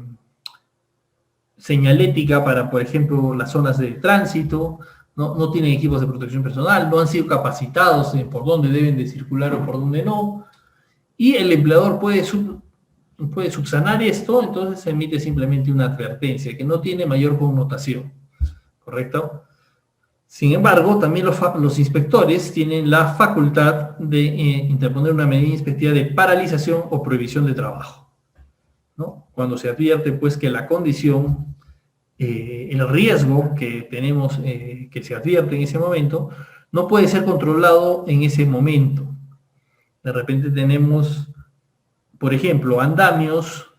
señalética para, por ejemplo, las zonas de tránsito, no tienen equipos de protección personal, no han sido capacitados en por dónde deben de circular o por dónde no, y el empleador puede subsanar esto, entonces se emite simplemente una advertencia que no tiene mayor connotación, ¿correcto? Sin embargo, también los inspectores tienen la facultad de interponer una medida inspectiva de paralización o prohibición de trabajo, ¿no? Cuando se advierte pues que la condición, el riesgo que tenemos, que se advierte en ese momento, no puede ser controlado en ese momento. De repente tenemos, por ejemplo, andamios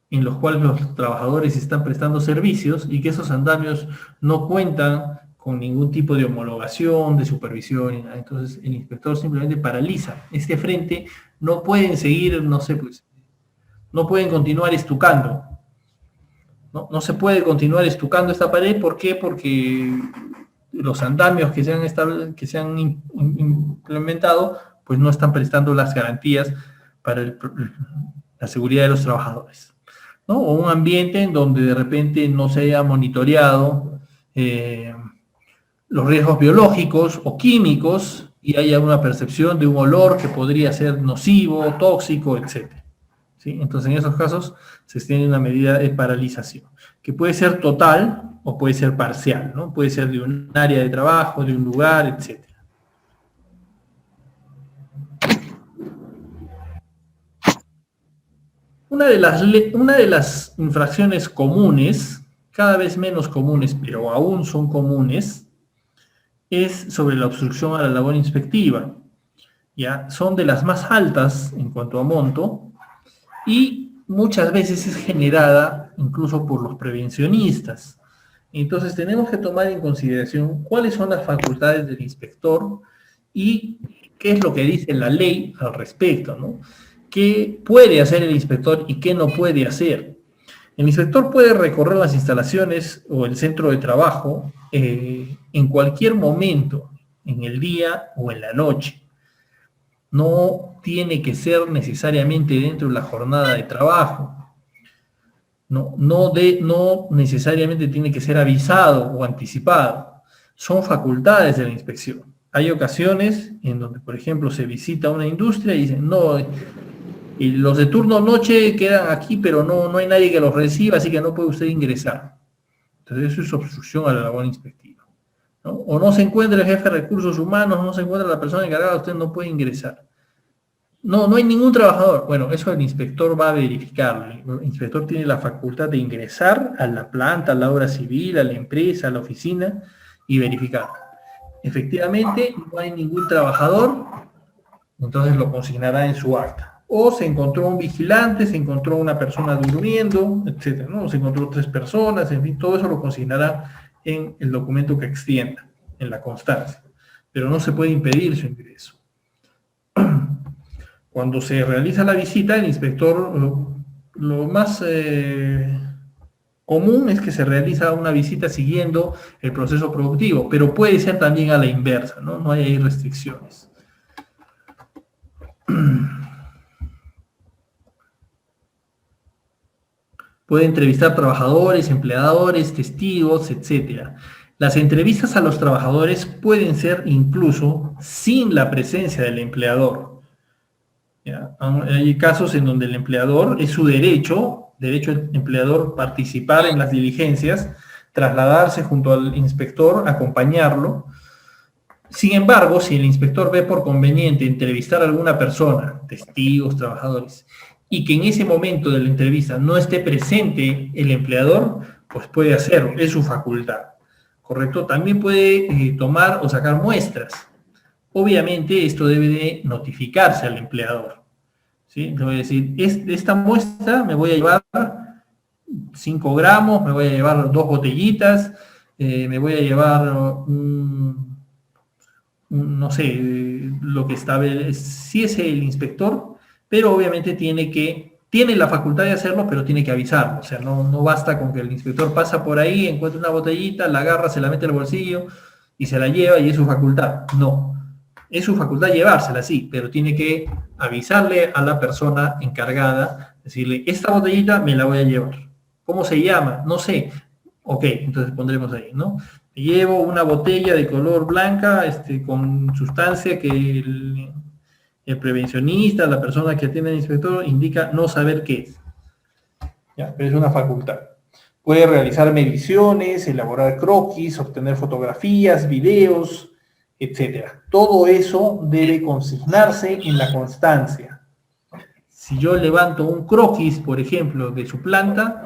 en los cuales los trabajadores están prestando servicios y que esos andamios no cuentan con ningún tipo de homologación, de supervisión. Entonces el inspector simplemente paraliza. Este frente no pueden seguir, no sé, pues, no pueden continuar estucando. No se puede continuar estucando esta pared. ¿Por qué? Porque los andamios que se han implementado, pues no están prestando las garantías para la seguridad de los trabajadores, ¿no? O un ambiente en donde de repente no se haya monitoreado los riesgos biológicos o químicos y haya una percepción de un olor que podría ser nocivo, tóxico, etc. ¿Sí? Entonces, en esos casos se extiende una medida de paralización, que puede ser total o puede ser parcial, ¿no? Puede ser de un área de trabajo, de un lugar, etc. Una de las infracciones comunes, cada vez menos comunes, pero aún son comunes, es sobre la obstrucción a la labor inspectiva. ¿Ya? Son de las más altas en cuanto a monto y muchas veces es generada incluso por los prevencionistas. Entonces tenemos que tomar en consideración cuáles son las facultades del inspector y qué es lo que dice la ley al respecto, ¿no? ¿Qué puede hacer el inspector y qué no puede hacer? El inspector puede recorrer las instalaciones o el centro de trabajo en cualquier momento, en el día o en la noche. no tiene que ser necesariamente dentro de la jornada de trabajo. No necesariamente tiene que ser avisado o anticipado. Son facultades de la inspección. Hay ocasiones en donde, por ejemplo, se visita una industria y dicen, no, y los de turno noche quedan aquí, pero no hay nadie que los reciba, así que no puede usted ingresar. Entonces eso es obstrucción a la labor inspectiva, ¿no? O no se encuentra el jefe de recursos humanos, no se encuentra la persona encargada, usted no puede ingresar. No hay ningún trabajador. Bueno, eso el inspector va a verificarlo. El inspector tiene la facultad de ingresar a la planta, a la obra civil, a la empresa, a la oficina y verificar. Efectivamente, no hay ningún trabajador, entonces lo consignará en su acta. O se encontró un vigilante, se encontró una persona durmiendo, etcétera, ¿no? Se encontró 3 personas, en fin, todo eso lo consignará en el documento que extienda, en la constancia. Pero no se puede impedir su ingreso. Cuando se realiza la visita, el inspector, lo más común es que se realiza una visita siguiendo el proceso productivo, pero puede ser también a la inversa, ¿no? No hay ahí restricciones. Puede entrevistar trabajadores, empleadores, testigos, etc. Las entrevistas a los trabajadores pueden ser incluso sin la presencia del empleador. ¿Ya? Hay casos en donde el empleador es su derecho del empleador participar en las diligencias, trasladarse junto al inspector, acompañarlo. Sin embargo, si el inspector ve por conveniente entrevistar a alguna persona, testigos, trabajadores, y que en ese momento de la entrevista no esté presente el empleador, pues puede hacerlo, es su facultad, ¿correcto? También puede tomar o sacar muestras. Obviamente esto debe de notificarse al empleador, ¿sí? Le voy a decir, esta muestra me voy a llevar 5 gramos, me voy a llevar 2 botellitas, me voy a llevar no sé, lo que establece, si es el inspector, pero obviamente tiene la facultad de hacerlo, pero tiene que avisarlo. O sea, no basta con que el inspector pasa por ahí, encuentra una botellita, la agarra, se la mete al bolsillo y se la lleva y es su facultad. No, es su facultad llevársela, sí, pero tiene que avisarle a la persona encargada, decirle, esta botellita me la voy a llevar. ¿Cómo se llama? No sé. Ok, entonces pondremos ahí, ¿no? Llevo una botella de color blanca con sustancia que el prevencionista, la persona que atiende al inspector, indica no saber qué es. ¿Ya? Pero es una facultad. Puede realizar mediciones, elaborar croquis, obtener fotografías, videos, etc. Todo eso debe consignarse en la constancia. Si yo levanto un croquis, por ejemplo, de su planta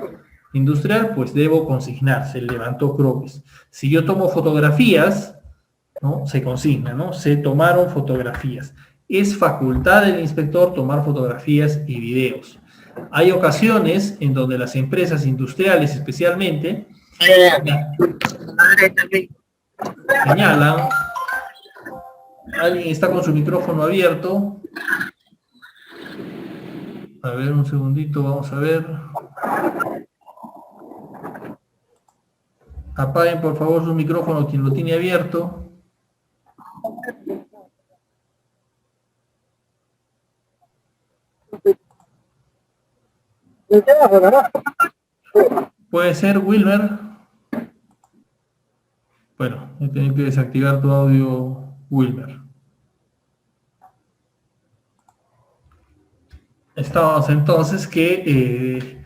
industrial, pues debo consignar, se levantó croquis. Si yo tomo fotografías, ¿no? Se consigna, ¿no? Se tomaron fotografías. Es facultad del inspector tomar fotografías y videos. Hay ocasiones en donde las empresas industriales especialmente señalan, alguien está con su micrófono abierto. A ver, un segundito, vamos a ver. Apaguen por favor su micrófono quien lo tiene abierto. Puede ser, Wilmer. Bueno, voy a tener que desactivar tu audio, Wilmer. Estábamos entonces que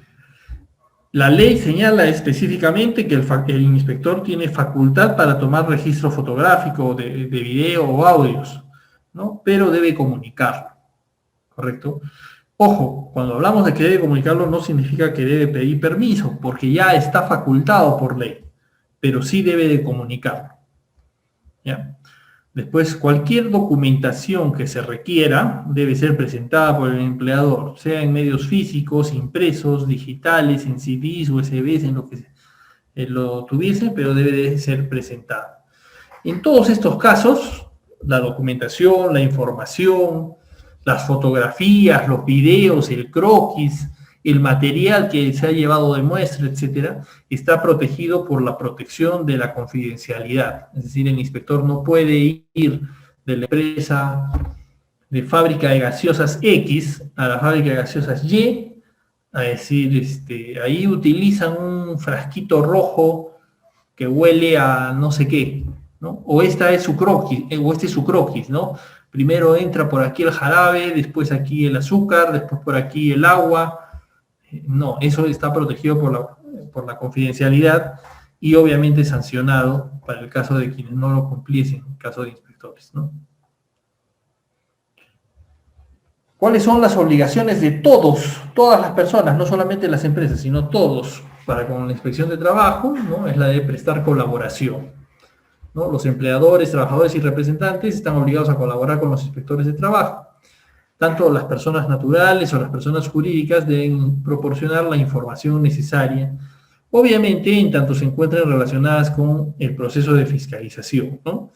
la ley señala específicamente que el inspector tiene facultad para tomar registro fotográfico de video o audios, ¿no? Pero debe comunicarlo, ¿correcto? Ojo, cuando hablamos de que debe comunicarlo no significa que debe pedir permiso, porque ya está facultado por ley, pero sí debe de comunicarlo, ¿ya? Después, cualquier documentación que se requiera debe ser presentada por el empleador, sea en medios físicos, impresos, digitales, en CDs, USBs, en lo que lo tuviese, pero debe de ser presentada. En todos estos casos, la documentación, la información, las fotografías, los videos, el croquis, el material que se ha llevado de muestra, etcétera, está protegido por la protección de la confidencialidad. Es decir, el inspector no puede ir de la empresa de fábrica de gaseosas X a la fábrica de gaseosas Y, a decir, ahí utilizan un frasquito rojo que huele a no sé qué, ¿no? O esta es su croquis, o este es su croquis, ¿no? Primero entra por aquí el jarabe, después aquí el azúcar, después por aquí el agua. No, eso está protegido por la confidencialidad y obviamente sancionado para el caso de quienes no lo cumpliesen, en caso de inspectores, ¿no? ¿Cuáles son las obligaciones de todas las personas, no solamente las empresas, sino todos, para con la inspección de trabajo? ¿No? Es la de prestar colaboración, ¿no? Los empleadores, trabajadores y representantes están obligados a colaborar con los inspectores de trabajo. Tanto las personas naturales o las personas jurídicas deben proporcionar la información necesaria, obviamente en tanto se encuentren relacionadas con el proceso de fiscalización, ¿no?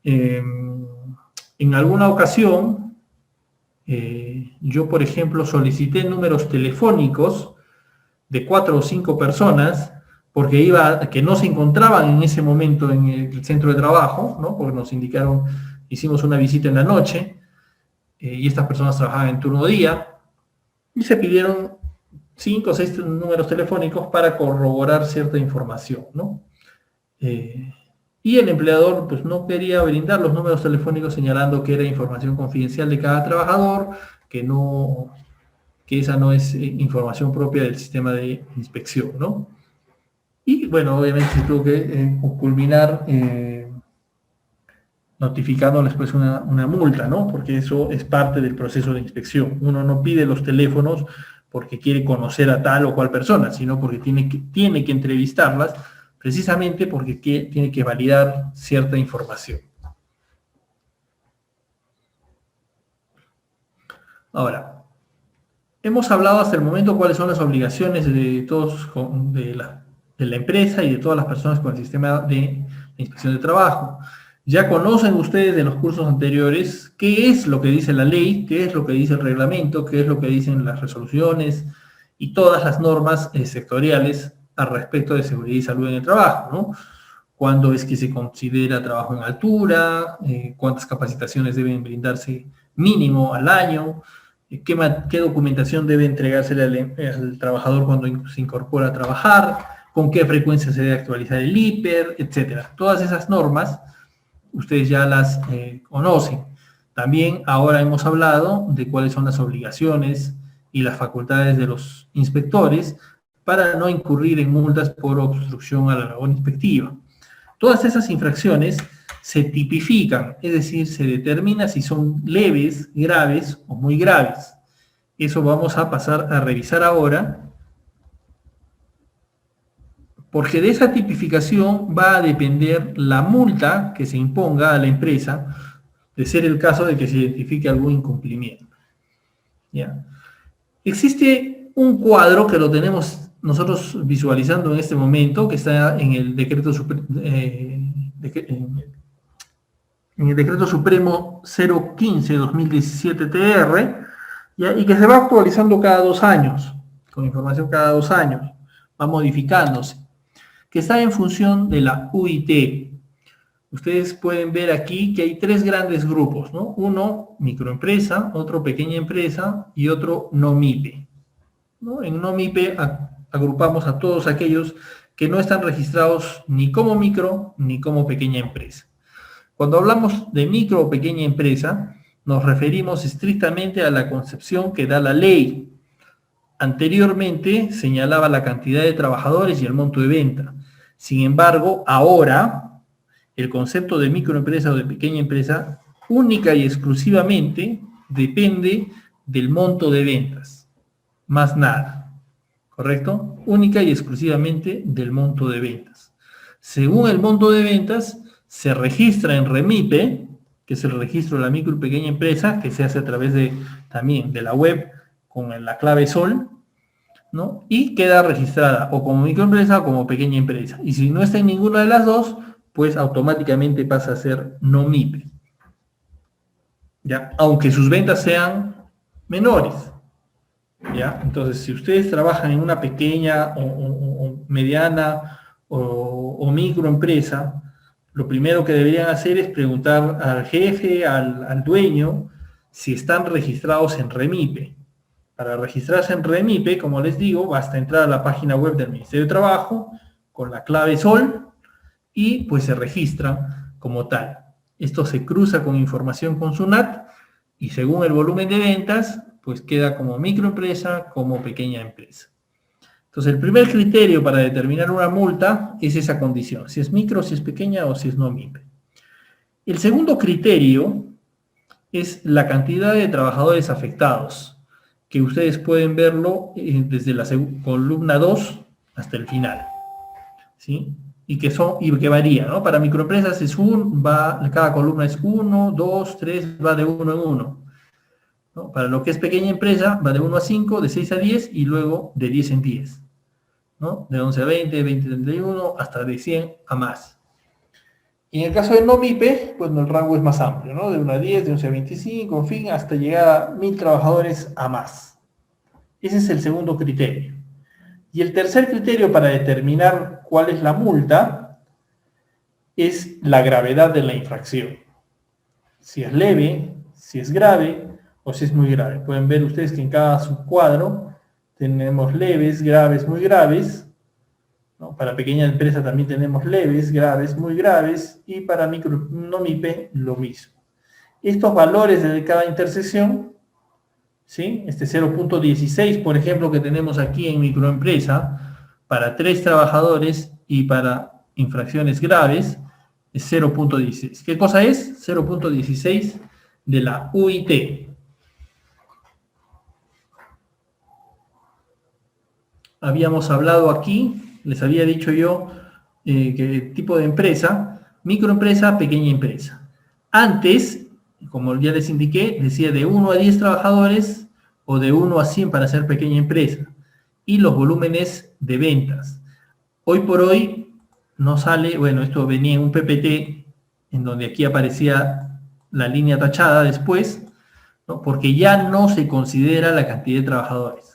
En alguna ocasión, yo, por ejemplo, solicité números telefónicos de 4 o 5 personas que no se encontraban en ese momento en el centro de trabajo, ¿no? Porque nos indicaron, hicimos una visita en la noche, y estas personas trabajaban en turno día, y se pidieron 5 o 6 números telefónicos para corroborar cierta información, ¿no? Y el empleador pues no quería brindar los números telefónicos señalando que era información confidencial de cada trabajador, que esa no es información propia del sistema de inspección, ¿no? Y bueno, obviamente se tuvo que culminar notificándoles pues una multa, ¿no? Porque eso es parte del proceso de inspección. Uno no pide los teléfonos porque quiere conocer a tal o cual persona, sino porque tiene que entrevistarlas, precisamente porque tiene que validar cierta información. Ahora, hemos hablado hasta el momento cuáles son las obligaciones de todos, de la empresa y de todas las personas con el sistema de inspección de trabajo. Ya conocen ustedes de los cursos anteriores qué es lo que dice la ley, qué es lo que dice el reglamento, qué es lo que dicen las resoluciones y todas las normas sectoriales al respecto de seguridad y salud en el trabajo, ¿no? Cuándo es que se considera trabajo en altura, cuántas capacitaciones deben brindarse mínimo al año, qué documentación debe entregarse al trabajador cuando se incorpora a trabajar, con qué frecuencia se debe actualizar el IPER, etcétera. Todas esas normas ustedes ya las conocen. También ahora hemos hablado de cuáles son las obligaciones y las facultades de los inspectores para no incurrir en multas por obstrucción a la labor inspectiva. Todas esas infracciones se tipifican, es decir, se determina si son leves, graves o muy graves. Eso vamos a pasar a revisar ahora, porque de esa tipificación va a depender la multa que se imponga a la empresa, de ser el caso de que se identifique algún incumplimiento. ¿Ya? Existe un cuadro que lo tenemos nosotros visualizando en este momento, que está en el decreto Supremo 015-2017-TR, ¿ya? Y que se va actualizando cada 2 años, con información cada 2 años, va modificándose, que está en función de la UIT. Ustedes pueden ver aquí que hay 3 grandes grupos, ¿no? Uno, microempresa, otro, pequeña empresa, y otro, no MIPE, ¿no? En no MIPE agrupamos a todos aquellos que no están registrados ni como micro ni como pequeña empresa. Cuando hablamos de micro o pequeña empresa, nos referimos estrictamente a la concepción que da la ley. Anteriormente señalaba la cantidad de trabajadores y el monto de venta. Sin embargo, ahora el concepto de microempresa o de pequeña empresa única y exclusivamente depende del monto de ventas, más nada, ¿correcto? Única y exclusivamente del monto de ventas. Según el monto de ventas, se registra en REMIPE, que es el registro de la micro y pequeña empresa, que se hace a través también de la web con la clave SOL, ¿no? Y queda registrada o como microempresa o como pequeña empresa. Y si no está en ninguna de las dos, pues automáticamente pasa a ser no MIPE, ¿ya? Aunque sus ventas sean menores, ¿ya? Entonces, si ustedes trabajan en una pequeña o mediana o microempresa, lo primero que deberían hacer es preguntar al jefe, al dueño, si están registrados en REMIPE. Para registrarse en REMIPE, como les digo, basta entrar a la página web del Ministerio de Trabajo con la clave SOL y pues se registran como tal. Esto se cruza con información con SUNAT y según el volumen de ventas, pues queda como microempresa, como pequeña empresa. Entonces, el primer criterio para determinar una multa es esa condición, si es micro, si es pequeña o si es no MIPE. El segundo criterio es la cantidad de trabajadores afectados, que ustedes pueden verlo desde la columna 2 hasta el final, ¿sí? Y que varía, ¿no? Para microempresas cada columna es 1, 2, 3, va de 1 en 1. ¿No? Para lo que es pequeña empresa, va de 1 a 5, de 6 a 10 y luego de 10 en 10. ¿No? De 11 a 20, 20 a 31, hasta de 100 a más. Y en el caso de no MIPE, pues el rango es más amplio, ¿no? De 1 a 10, de 11 a 25, en fin, hasta llegar a 1000 trabajadores a más. Ese es el segundo criterio. Y el tercer criterio para determinar cuál es la multa es la gravedad de la infracción. Si es leve, si es grave o si es muy grave. Pueden ver ustedes que en cada subcuadro tenemos leves, graves, muy graves, ¿no? Para pequeña empresa también tenemos leves, graves, muy graves, y para micro, no MIPE, lo mismo. Estos valores de cada intersección, ¿sí? Este 0.16, por ejemplo, que tenemos aquí en microempresa, para 3 trabajadores y para infracciones graves, es 0.16. ¿Qué cosa es? 0.16 de la UIT. Habíamos hablado aquí, les había dicho yo, que tipo de empresa, microempresa, pequeña empresa. Antes, como ya les indiqué, decía de 1 a 10 trabajadores o de 1 a 100 para ser pequeña empresa. Y los volúmenes de ventas. Hoy por hoy no sale, bueno, esto venía en un PPT, en donde aquí aparecía la línea tachada después, ¿no? Porque ya no se considera la cantidad de trabajadores.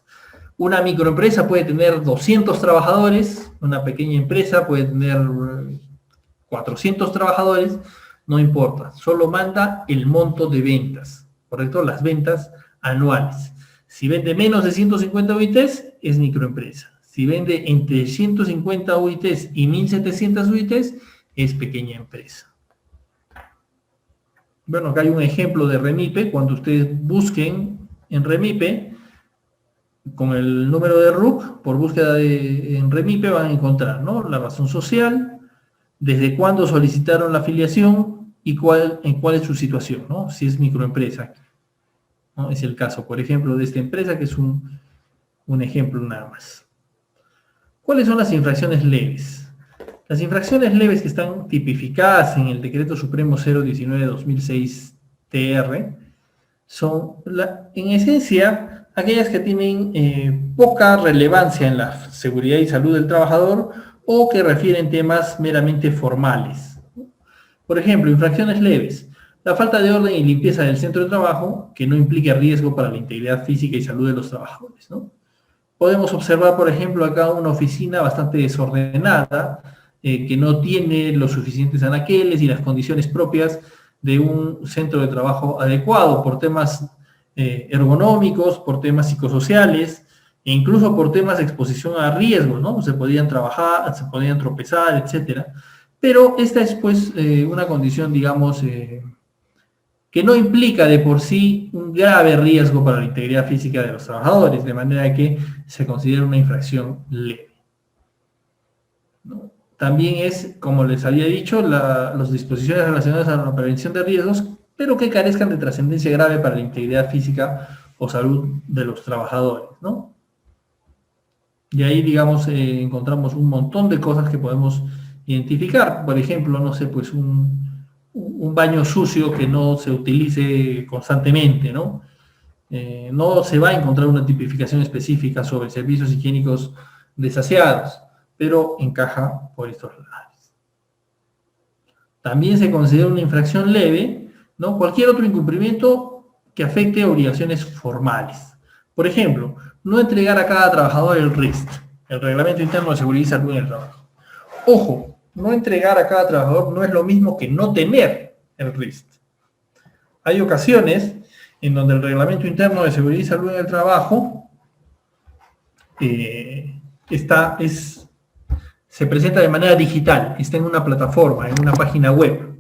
Una microempresa puede tener 200 trabajadores, una pequeña empresa puede tener 400 trabajadores, no importa, solo manda el monto de ventas, ¿correcto? Las ventas anuales. Si vende menos de 150 UITs, es microempresa. Si vende entre 150 UITs y 1700 UITs, es pequeña empresa. Bueno, acá hay un ejemplo de REMIPE. Cuando ustedes busquen en REMIPE, con el número de RUC, por búsqueda en REMIPE van a encontrar, ¿no? La razón social, desde cuándo solicitaron la afiliación y cuál es su situación, ¿no? Si es microempresa, ¿no? Es el caso, por ejemplo, de esta empresa, que es un ejemplo nada más. ¿Cuáles son las infracciones leves? Las infracciones leves que están tipificadas en el Decreto Supremo 019-2006-TR son, en esencia, aquellas que tienen poca relevancia en la seguridad y salud del trabajador o que refieren temas meramente formales. Por ejemplo, infracciones leves. La falta de orden y limpieza del centro de trabajo que no implique riesgo para la integridad física y salud de los trabajadores, ¿no? Podemos observar, por ejemplo, acá una oficina bastante desordenada, que no tiene los suficientes anaqueles y las condiciones propias de un centro de trabajo adecuado por temas ergonómicos, por temas psicosociales e incluso por temas de exposición a riesgos, ¿no? Se podían trabajar, se podían tropezar, etcétera. Pero esta es, pues, una condición, digamos, que no implica de por sí un grave riesgo para la integridad física de los trabajadores, de manera que se considera una infracción leve, ¿no? También es, como les había dicho, las disposiciones relacionadas a la prevención de riesgos, pero que carezcan de trascendencia grave para la integridad física o salud de los trabajadores, ¿no? Y ahí, digamos, encontramos un montón de cosas que podemos identificar. Por ejemplo, no sé, pues un baño sucio que no se utilice constantemente, ¿no? No se va a encontrar una tipificación específica sobre servicios higiénicos desaseados, pero encaja por estos lados. También se considera una infracción leve, ¿no? Cualquier otro incumplimiento que afecte obligaciones formales. Por ejemplo, no entregar a cada trabajador el RIST, el Reglamento Interno de Seguridad y Salud en el Trabajo. Ojo, no entregar a cada trabajador no es lo mismo que no tener el RIST. Hay ocasiones en donde el Reglamento Interno de Seguridad y Salud en el Trabajo se presenta de manera digital, está en una plataforma, en una página web,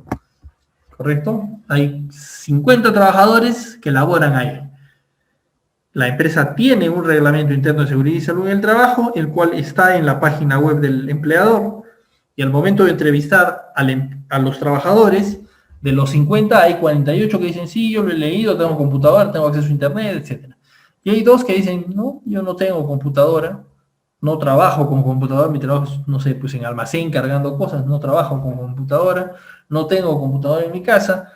¿correcto? Hay 50 trabajadores que laboran ahí. La empresa tiene un Reglamento Interno de Seguridad y Salud en el Trabajo, el cual está en la página web del empleador, y al momento de entrevistar a los trabajadores, de los 50 hay 48 que dicen, sí, yo lo he leído, tengo computadora, tengo acceso a internet, etc. Y hay 2 que dicen, no, yo no tengo computadora, no trabajo con computadora, mi trabajo es, no sé, pues en almacén cargando cosas, no trabajo con computadora, no tengo computadora en mi casa,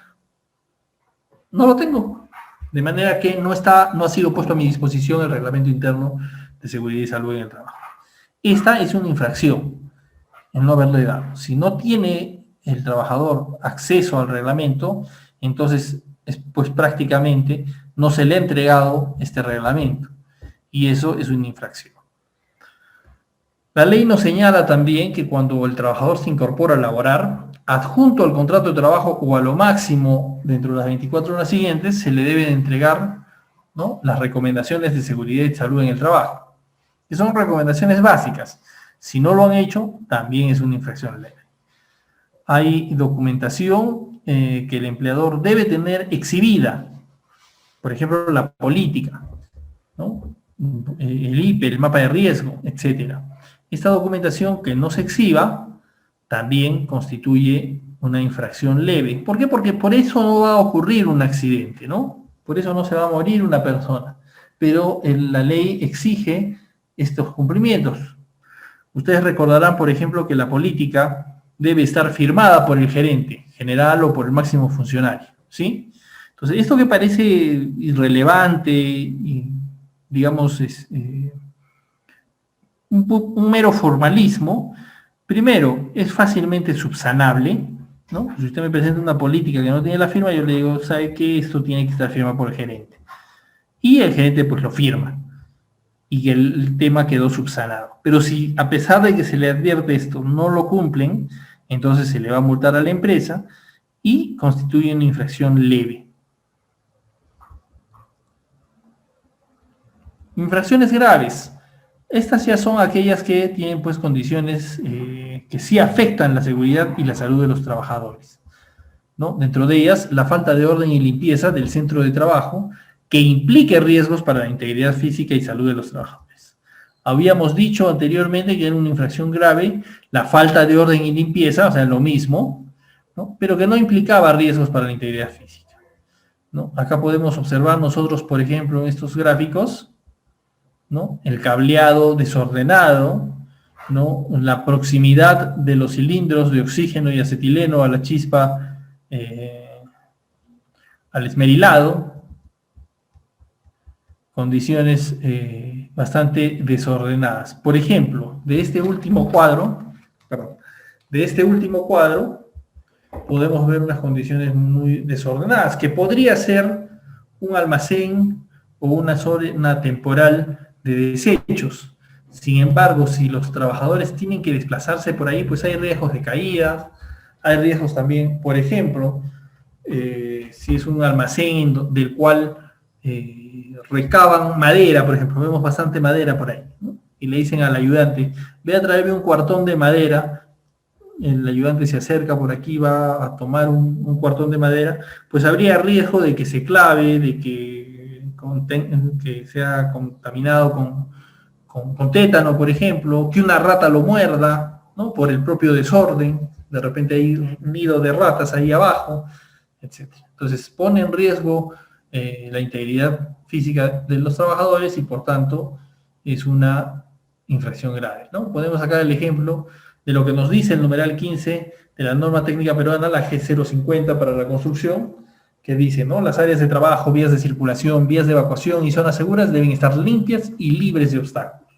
no lo tengo. De manera que no ha sido puesto a mi disposición el Reglamento Interno de Seguridad y Salud en el Trabajo. Esta es una infracción, el no haberle dado. Si no tiene el trabajador acceso al reglamento, entonces, pues prácticamente no se le ha entregado este reglamento. Y eso es una infracción. La ley nos señala también que cuando el trabajador se incorpora a laborar, adjunto al contrato de trabajo o a lo máximo dentro de las 24 horas siguientes, se le deben entregar, ¿no?, las recomendaciones de seguridad y salud en el trabajo, que son recomendaciones básicas. Si no lo han hecho, también es una infracción leve. Hay documentación que el empleador debe tener exhibida, por ejemplo, la política, ¿no?, el IPE, el mapa de riesgo, etcétera. Esta documentación que no se exhiba también constituye una infracción leve. ¿Por qué? Porque por eso no va a ocurrir un accidente, ¿no? Por eso no se va a morir una persona. Pero la ley exige estos cumplimientos. Ustedes recordarán, por ejemplo, que la política debe estar firmada por el gerente general o por el máximo funcionario, ¿sí? Entonces, esto que parece irrelevante y, digamos, un mero formalismo, primero, es fácilmente subsanable, ¿no? Si usted me presenta una política que no tiene la firma, yo le digo, ¿sabe qué? Esto tiene que estar firmado por el gerente. Y el gerente pues lo firma. Y el tema quedó subsanado. Pero si a pesar de que se le advierte esto, no lo cumplen, entonces se le va a multar a la empresa y constituye una infracción leve. Infracciones graves. Estas ya son aquellas que tienen pues condiciones que sí afectan la seguridad y la salud de los trabajadores, ¿no? Dentro de ellas, la falta de orden y limpieza del centro de trabajo que implique riesgos para la integridad física y salud de los trabajadores. Habíamos dicho anteriormente que era una infracción grave la falta de orden y limpieza, o sea, lo mismo, ¿no?, pero que no implicaba riesgos para la integridad física, ¿no? Acá podemos observar nosotros, por ejemplo, en estos gráficos, ¿no?, el cableado desordenado, ¿no?, la proximidad de los cilindros de oxígeno y acetileno a la chispa, al esmerilado, condiciones bastante desordenadas. Por ejemplo, de este último cuadro podemos ver unas condiciones muy desordenadas, que podría ser un almacén o una zona temporal de desechos. Sin embargo, si los trabajadores tienen que desplazarse por ahí, pues hay riesgos de caídas, hay riesgos también, por ejemplo, si es un almacén del cual recaban madera, por ejemplo, vemos bastante madera por ahí, ¿no?, y le dicen al ayudante, ve a traerme un cuartón de madera. El ayudante se acerca por aquí, va a tomar un cuartón de madera, pues habría riesgo de que se clave, de que sea contaminado con tétano, por ejemplo, que una rata lo muerda, ¿no?, por el propio desorden, de repente hay un nido de ratas ahí abajo, etc. Entonces pone en riesgo la integridad física de los trabajadores y por tanto es una infracción grave, ¿no? Podemos sacar el ejemplo de lo que nos dice el numeral 15 de la norma técnica peruana, la G050 para la construcción, que dice, ¿no?, las áreas de trabajo, vías de circulación, vías de evacuación y zonas seguras deben estar limpias y libres de obstáculos.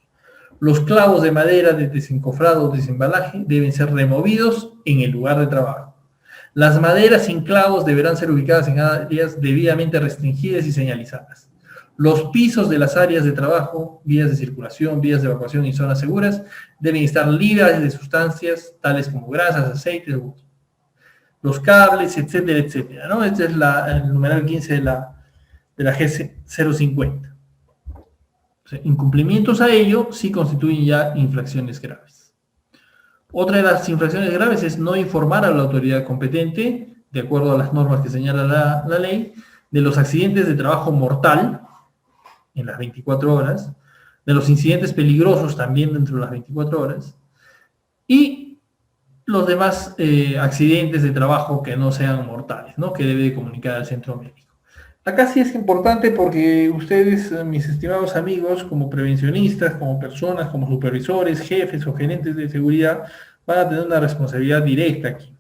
Los clavos de madera de desencofrado o desembalaje deben ser removidos en el lugar de trabajo. Las maderas sin clavos deberán ser ubicadas en áreas debidamente restringidas y señalizadas. Los pisos de las áreas de trabajo, vías de circulación, vías de evacuación y zonas seguras deben estar libres de sustancias tales como grasas, aceites, los cables, etcétera, etcétera, ¿no? Este es el numeral 15 de de la G 050. O sea, incumplimientos a ello sí constituyen ya infracciones graves. Otra de las infracciones graves es no informar a la autoridad competente, de acuerdo a las normas que señala la ley, de los accidentes de trabajo mortal en las 24 horas, de los incidentes peligrosos también dentro de las 24 horas, y los demás accidentes de trabajo que no sean mortales, ¿no? Que debe de comunicar al centro médico. Acá sí es importante porque ustedes, mis estimados amigos, como prevencionistas, como personas, como supervisores, jefes o gerentes de seguridad, van a tener una responsabilidad directa aquí.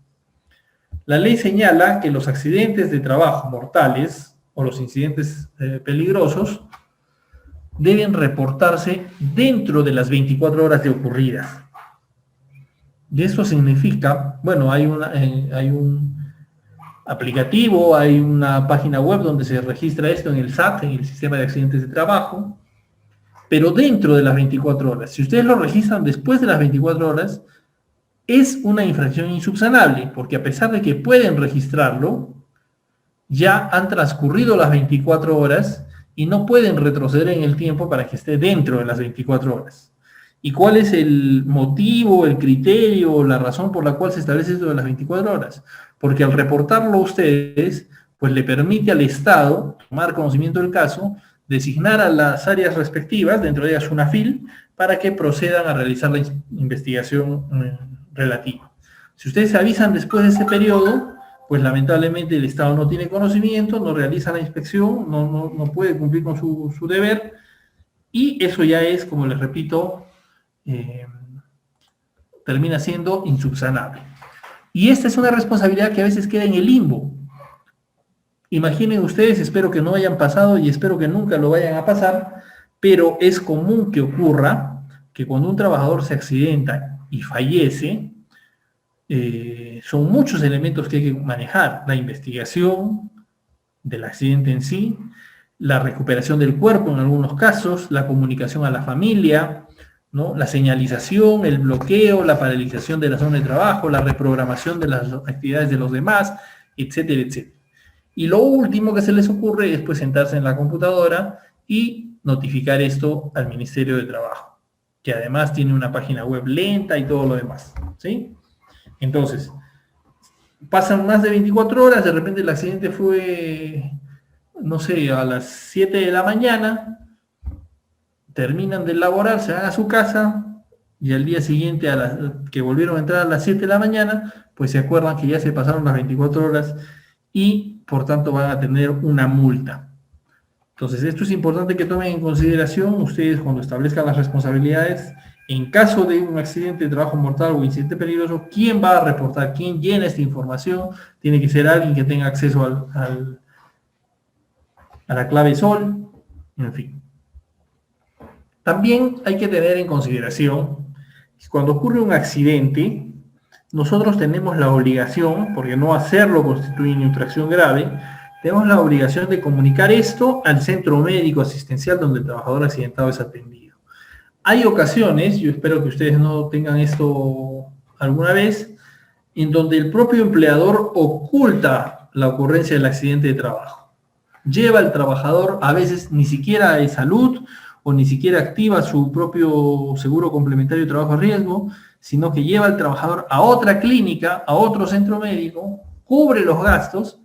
La ley señala que los accidentes de trabajo mortales o los incidentes peligrosos deben reportarse dentro de las 24 horas de ocurridas. Y esto significa, bueno, hay un aplicativo, hay una página web donde se registra esto en el SAT, en el Sistema de Accidentes de Trabajo, pero dentro de las 24 horas. Si ustedes lo registran después de las 24 horas, es una infracción insubsanable, porque a pesar de que pueden registrarlo, ya han transcurrido las 24 horas y no pueden retroceder en el tiempo para que esté dentro de las 24 horas. ¿Y cuál es el motivo, el criterio, la razón por la cual se establece esto de las 24 horas? Porque al reportarlo a ustedes, pues le permite al Estado tomar conocimiento del caso, designar a las áreas respectivas, dentro de ellas una FIL, para que procedan a realizar la investigación relativa. Si ustedes se avisan después de ese periodo, pues lamentablemente el Estado no tiene conocimiento, no realiza la inspección, no puede cumplir con su deber, y eso ya es, como les repito, termina siendo insubsanable. Y esta es una responsabilidad que a veces queda en el limbo. Imaginen ustedes, espero que no hayan pasado y espero que nunca lo vayan a pasar, pero es común que ocurra que cuando un trabajador se accidenta y fallece, son muchos elementos que hay que manejar: la investigación del accidente en sí, la recuperación del cuerpo en algunos casos, la comunicación a la familia, ¿no? La señalización, el bloqueo, la paralización de la zona de trabajo, la reprogramación de las actividades de los demás, etcétera, etcétera. Y lo último que se les ocurre es pues sentarse en la computadora y notificar esto al Ministerio de Trabajo, que además tiene una página web lenta y todo lo demás, ¿sí? Entonces, pasan más de 24 horas, de repente el accidente fue, no sé, a las 7 de la mañana, terminan de laborar, se van a su casa, y al día siguiente, que volvieron a entrar a las 7 de la mañana, pues se acuerdan que ya se pasaron las 24 horas y por tanto van a tener una multa. Entonces, esto es importante que tomen en consideración ustedes cuando establezcan las responsabilidades. En caso de un accidente de trabajo mortal o incidente peligroso, ¿quién va a reportar? ¿Quién llena esta información? Tiene que ser alguien que tenga acceso a la clave SOL, en fin. También hay que tener en consideración que cuando ocurre un accidente, nosotros tenemos la obligación, porque no hacerlo constituye una infracción grave, tenemos la obligación de comunicar esto al centro médico asistencial donde el trabajador accidentado es atendido. Hay ocasiones, yo espero que ustedes no tengan esto alguna vez, en donde el propio empleador oculta la ocurrencia del accidente de trabajo. Lleva al trabajador, a veces ni siquiera de salud o ni siquiera activa su propio seguro complementario de trabajo a riesgo, sino que lleva al trabajador a otra clínica, a otro centro médico, cubre los gastos,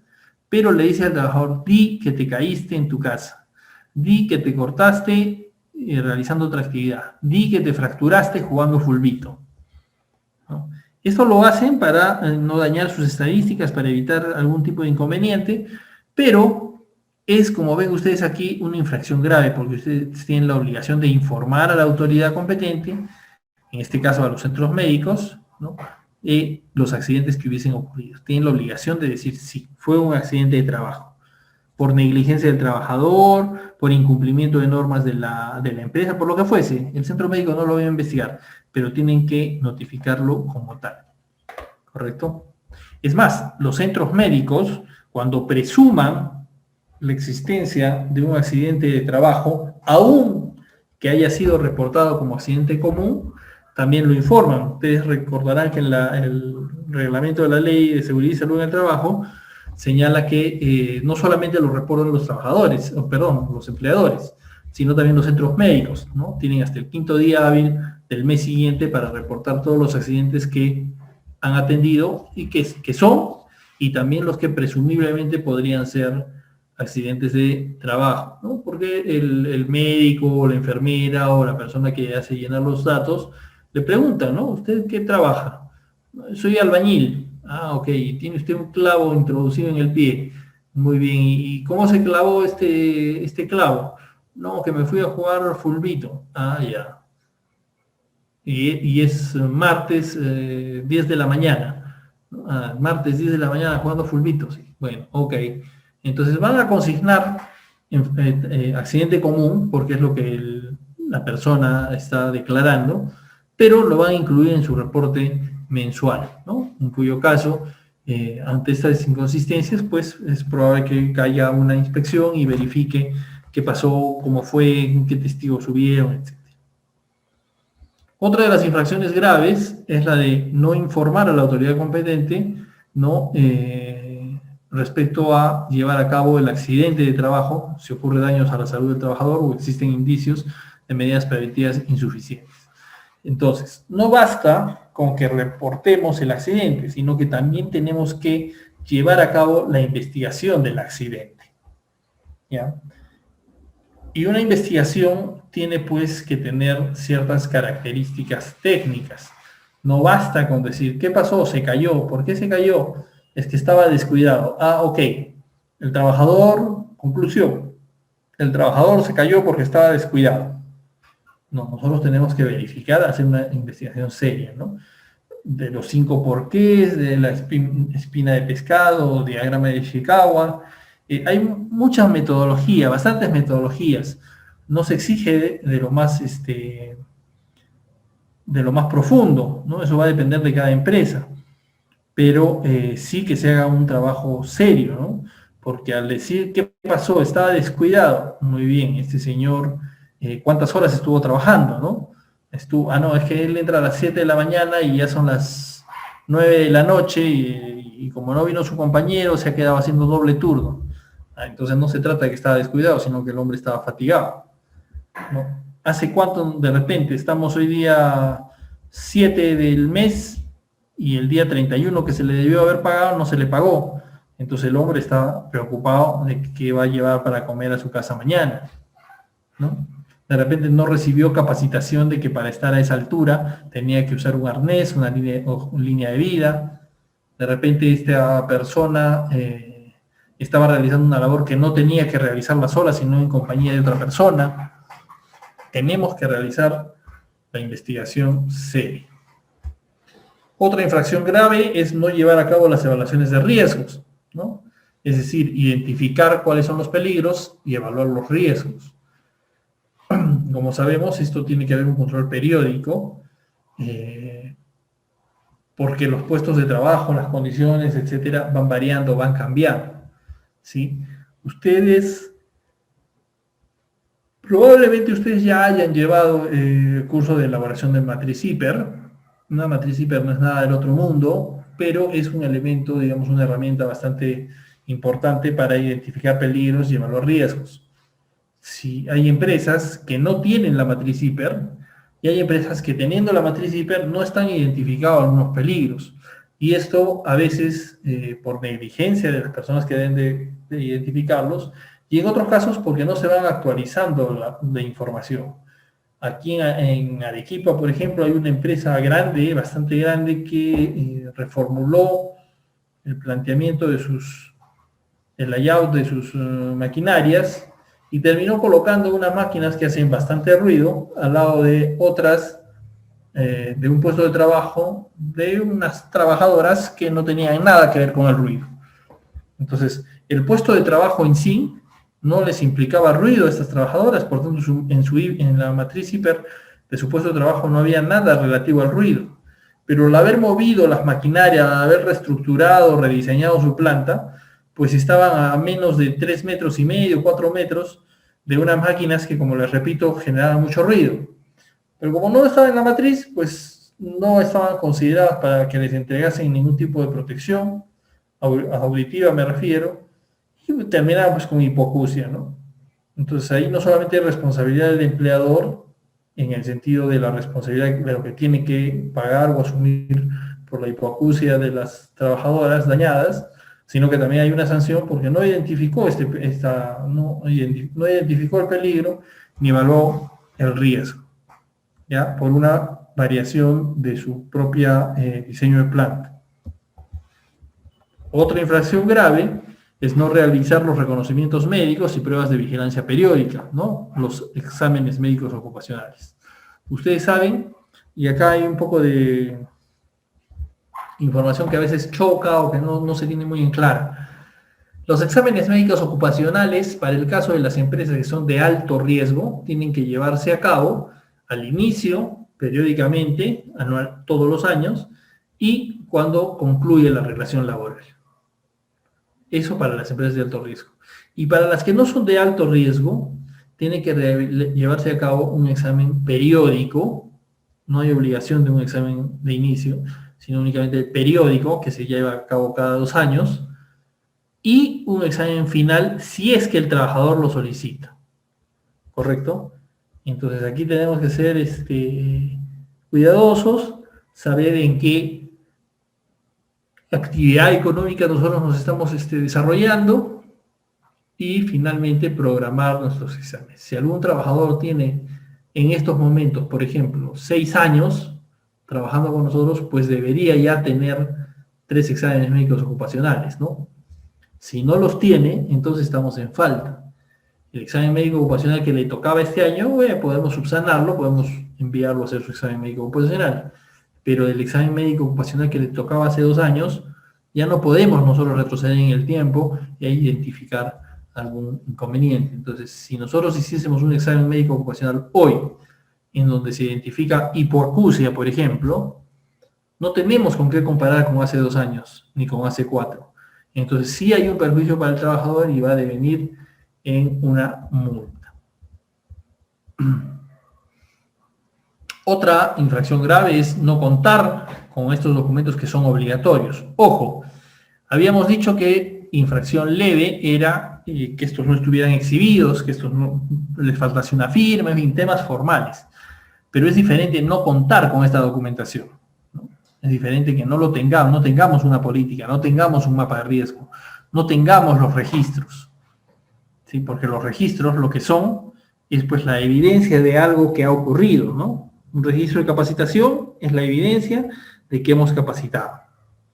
pero le dice al trabajador: di que te caíste en tu casa, di que te cortaste realizando otra actividad, di que te fracturaste jugando fulbito, ¿no? Esto lo hacen para no dañar sus estadísticas, para evitar algún tipo de inconveniente, pero es, como ven ustedes aquí, una infracción grave, porque ustedes tienen la obligación de informar a la autoridad competente, en este caso a los centros médicos, ¿no?, los accidentes que hubiesen ocurrido. Tienen la obligación de decir: sí, fue un accidente de trabajo, por negligencia del trabajador, por incumplimiento de normas de la empresa, por lo que fuese. El centro médico no lo va a investigar, pero tienen que notificarlo como tal, ¿correcto? Es más, los centros médicos, cuando presuman la existencia de un accidente de trabajo, aún que haya sido reportado como accidente común, también lo informan. Ustedes recordarán que en el reglamento de la Ley de Seguridad y Salud en el Trabajo señala que no solamente lo reportan los trabajadores, perdón, los empleadores, sino también los centros médicos, ¿no? Tienen hasta el 5.º día hábil del mes siguiente para reportar todos los accidentes que han atendido y que son, y también los que presumiblemente podrían ser accidentes de trabajo, ¿no? Porque el médico o la enfermera o la persona que hace llenar los datos le preguntan, ¿no? ¿Usted qué trabaja? Soy albañil. Ah, ok. ¿Tiene usted un clavo introducido en el pie? Muy bien. ¿Y cómo se clavó este clavo? No, que me fui a jugar fulbito. Ah, ya. Y es martes 10 de la mañana. Ah, martes 10 de la mañana jugando fulbito. Sí. Bueno, ok. Entonces van a consignar accidente común, porque es lo que la persona está declarando, pero lo van a incluir en su reporte mensual, ¿no? En cuyo caso, ante estas inconsistencias, pues es probable que haya una inspección y verifique qué pasó, cómo fue, qué testigos subieron, etc. Otra de las infracciones graves es la de no informar a la autoridad competente, ¿no? Respecto a llevar a cabo el accidente de trabajo, si ocurre daños a la salud del trabajador o existen indicios de medidas preventivas insuficientes. Entonces, no basta con que reportemos el accidente, sino que también tenemos que llevar a cabo la investigación del accidente, ¿ya? Y una investigación tiene pues que tener ciertas características técnicas. No basta con decir, ¿qué pasó? Se cayó. ¿Por qué se cayó? Es que estaba descuidado. Ah, ok. El trabajador, conclusión, el trabajador se cayó porque estaba descuidado. No, nosotros tenemos que verificar, hacer una investigación seria, ¿no? De los 5 porqués, de la espina de pescado, diagrama de Ishikawa. Hay muchas metodologías, bastantes metodologías. No se exige de lo más, de lo más profundo, ¿no? Eso va a depender de cada empresa. Pero sí que se haga un trabajo serio, ¿no? Porque al decir qué pasó, estaba descuidado, muy bien, este señor, ¿cuántas horas estuvo trabajando, no? No, es que él entra a las 7 de la mañana y ya son las 9 de la noche y como no vino su compañero, se ha quedado haciendo doble turno. Entonces no se trata de que estaba descuidado, sino que el hombre estaba fatigado, ¿no? ¿Hace cuánto de repente? Estamos hoy día 7 del mes y el día 31 que se le debió haber pagado no se le pagó. Entonces el hombre está preocupado de qué va a llevar para comer a su casa mañana, ¿no? De repente no recibió capacitación de que para estar a esa altura tenía que usar un arnés, una línea de vida. De repente esta persona estaba realizando una labor que no tenía que realizarla sola, sino en compañía de otra persona. Tenemos que realizar la investigación seria. Otra infracción grave es no llevar a cabo las evaluaciones de riesgos, ¿no? Es decir, identificar cuáles son los peligros y evaluar los riesgos. Como sabemos, esto tiene que haber un control periódico, porque los puestos de trabajo, las condiciones, etcétera, van variando, van cambiando, ¿sí? Probablemente ustedes ya hayan llevado el curso de elaboración de matriz hiper. Una matriz hiper no es nada del otro mundo, pero es un elemento, digamos, una herramienta bastante importante para identificar peligros y evaluar riesgos. Si hay empresas que no tienen la matriz hiper y hay empresas que teniendo la matriz hiper no están identificados algunos peligros. Y esto a veces por negligencia de las personas que deben de identificarlos, y en otros casos porque no se van actualizando la información. Aquí en Arequipa, por ejemplo, hay una empresa grande, bastante grande, que reformuló el planteamiento de el layout de sus maquinarias y terminó colocando unas máquinas que hacen bastante ruido al lado de otras de un puesto de trabajo de unas trabajadoras que no tenían nada que ver con el ruido. Entonces, el puesto de trabajo en sí no les implicaba ruido a estas trabajadoras, por tanto en la matriz hiper de su puesto de trabajo no había nada relativo al ruido. Pero al haber movido las maquinarias, al haber reestructurado, rediseñado su planta, pues estaban a menos de 3,5 metros, 4 metros de unas máquinas que, como les repito, generaban mucho ruido. Pero como no estaban en la matriz, pues no estaban consideradas para que les entregasen ningún tipo de protección, auditiva me refiero, y termina pues con hipoacusia, ¿no? Entonces ahí no solamente hay responsabilidad del empleador en el sentido de la responsabilidad de lo que tiene que pagar o asumir por la hipoacusia de las trabajadoras dañadas, sino que también hay una sanción porque no identificó, no identificó el peligro ni evaluó el riesgo, ¿ya? Por una variación de su propia diseño de planta. Otra infracción grave es no realizar los reconocimientos médicos y pruebas de vigilancia periódica, ¿no? Los exámenes médicos ocupacionales. Ustedes saben, y acá hay un poco de información que a veces choca o que no se tiene muy en clara. Los exámenes médicos ocupacionales, para el caso de las empresas que son de alto riesgo, tienen que llevarse a cabo al inicio, periódicamente, anual, todos los años, y cuando concluye la relación laboral. Eso para las empresas de alto riesgo. Y para las que no son de alto riesgo, tiene que llevarse a cabo un examen periódico. No hay obligación de un examen de inicio, sino únicamente el periódico, que se lleva a cabo cada 2 años, y un examen final si es que el trabajador lo solicita. ¿Correcto? Entonces aquí tenemos que ser cuidadosos, saber en qué actividad económica nosotros nos estamos desarrollando y finalmente programar nuestros exámenes. Si algún trabajador tiene en estos momentos, por ejemplo, 6 años trabajando con nosotros, pues debería ya tener 3 exámenes médicos ocupacionales, ¿no? Si no los tiene, entonces estamos en falta. El examen médico ocupacional que le tocaba este año, podemos subsanarlo, podemos enviarlo a hacer su examen médico ocupacional. Pero el examen médico ocupacional que le tocaba hace 2 años, ya no podemos nosotros retroceder en el tiempo y ahí identificar algún inconveniente. Entonces, si nosotros hiciésemos un examen médico ocupacional hoy, en donde se identifica hipoacusia, por ejemplo, no tenemos con qué comparar con hace 2 años, ni con hace 4. Entonces, sí hay un perjuicio para el trabajador y va a devenir en una multa. Otra infracción grave es no contar con estos documentos que son obligatorios. Ojo, habíamos dicho que infracción leve era que estos no estuvieran exhibidos, que estos no les faltase una firma, en fin, temas formales. Pero es diferente no contar con esta documentación, ¿no? Es diferente que no lo tengamos, no tengamos una política, no tengamos un mapa de riesgo, no tengamos los registros, ¿sí? Porque los registros lo que son es pues la evidencia de algo que ha ocurrido, ¿no? Un registro de capacitación es la evidencia de que hemos capacitado.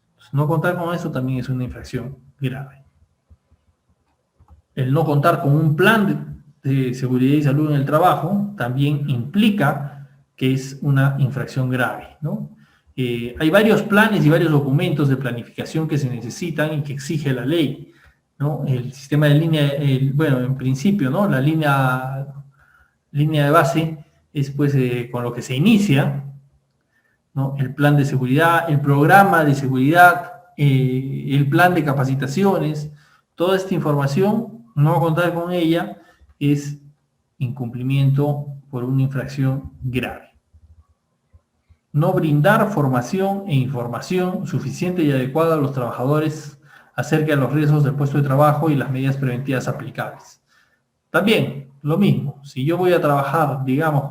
Entonces, no contar con eso también es una infracción grave. El no contar con un plan de seguridad y salud en el trabajo también implica que es una infracción grave, ¿no? Hay varios planes y varios documentos de planificación que se necesitan y que exige la ley, ¿no? El sistema de línea, bueno, en principio, ¿no? La línea de base es pues con lo que se inicia, ¿no? El plan de seguridad, el programa de seguridad, el plan de capacitaciones, toda esta información, no contar con ella es incumplimiento por una infracción grave. No brindar formación e información suficiente y adecuada a los trabajadores acerca de los riesgos del puesto de trabajo y las medidas preventivas aplicables. También, lo mismo, si yo voy a trabajar, digamos,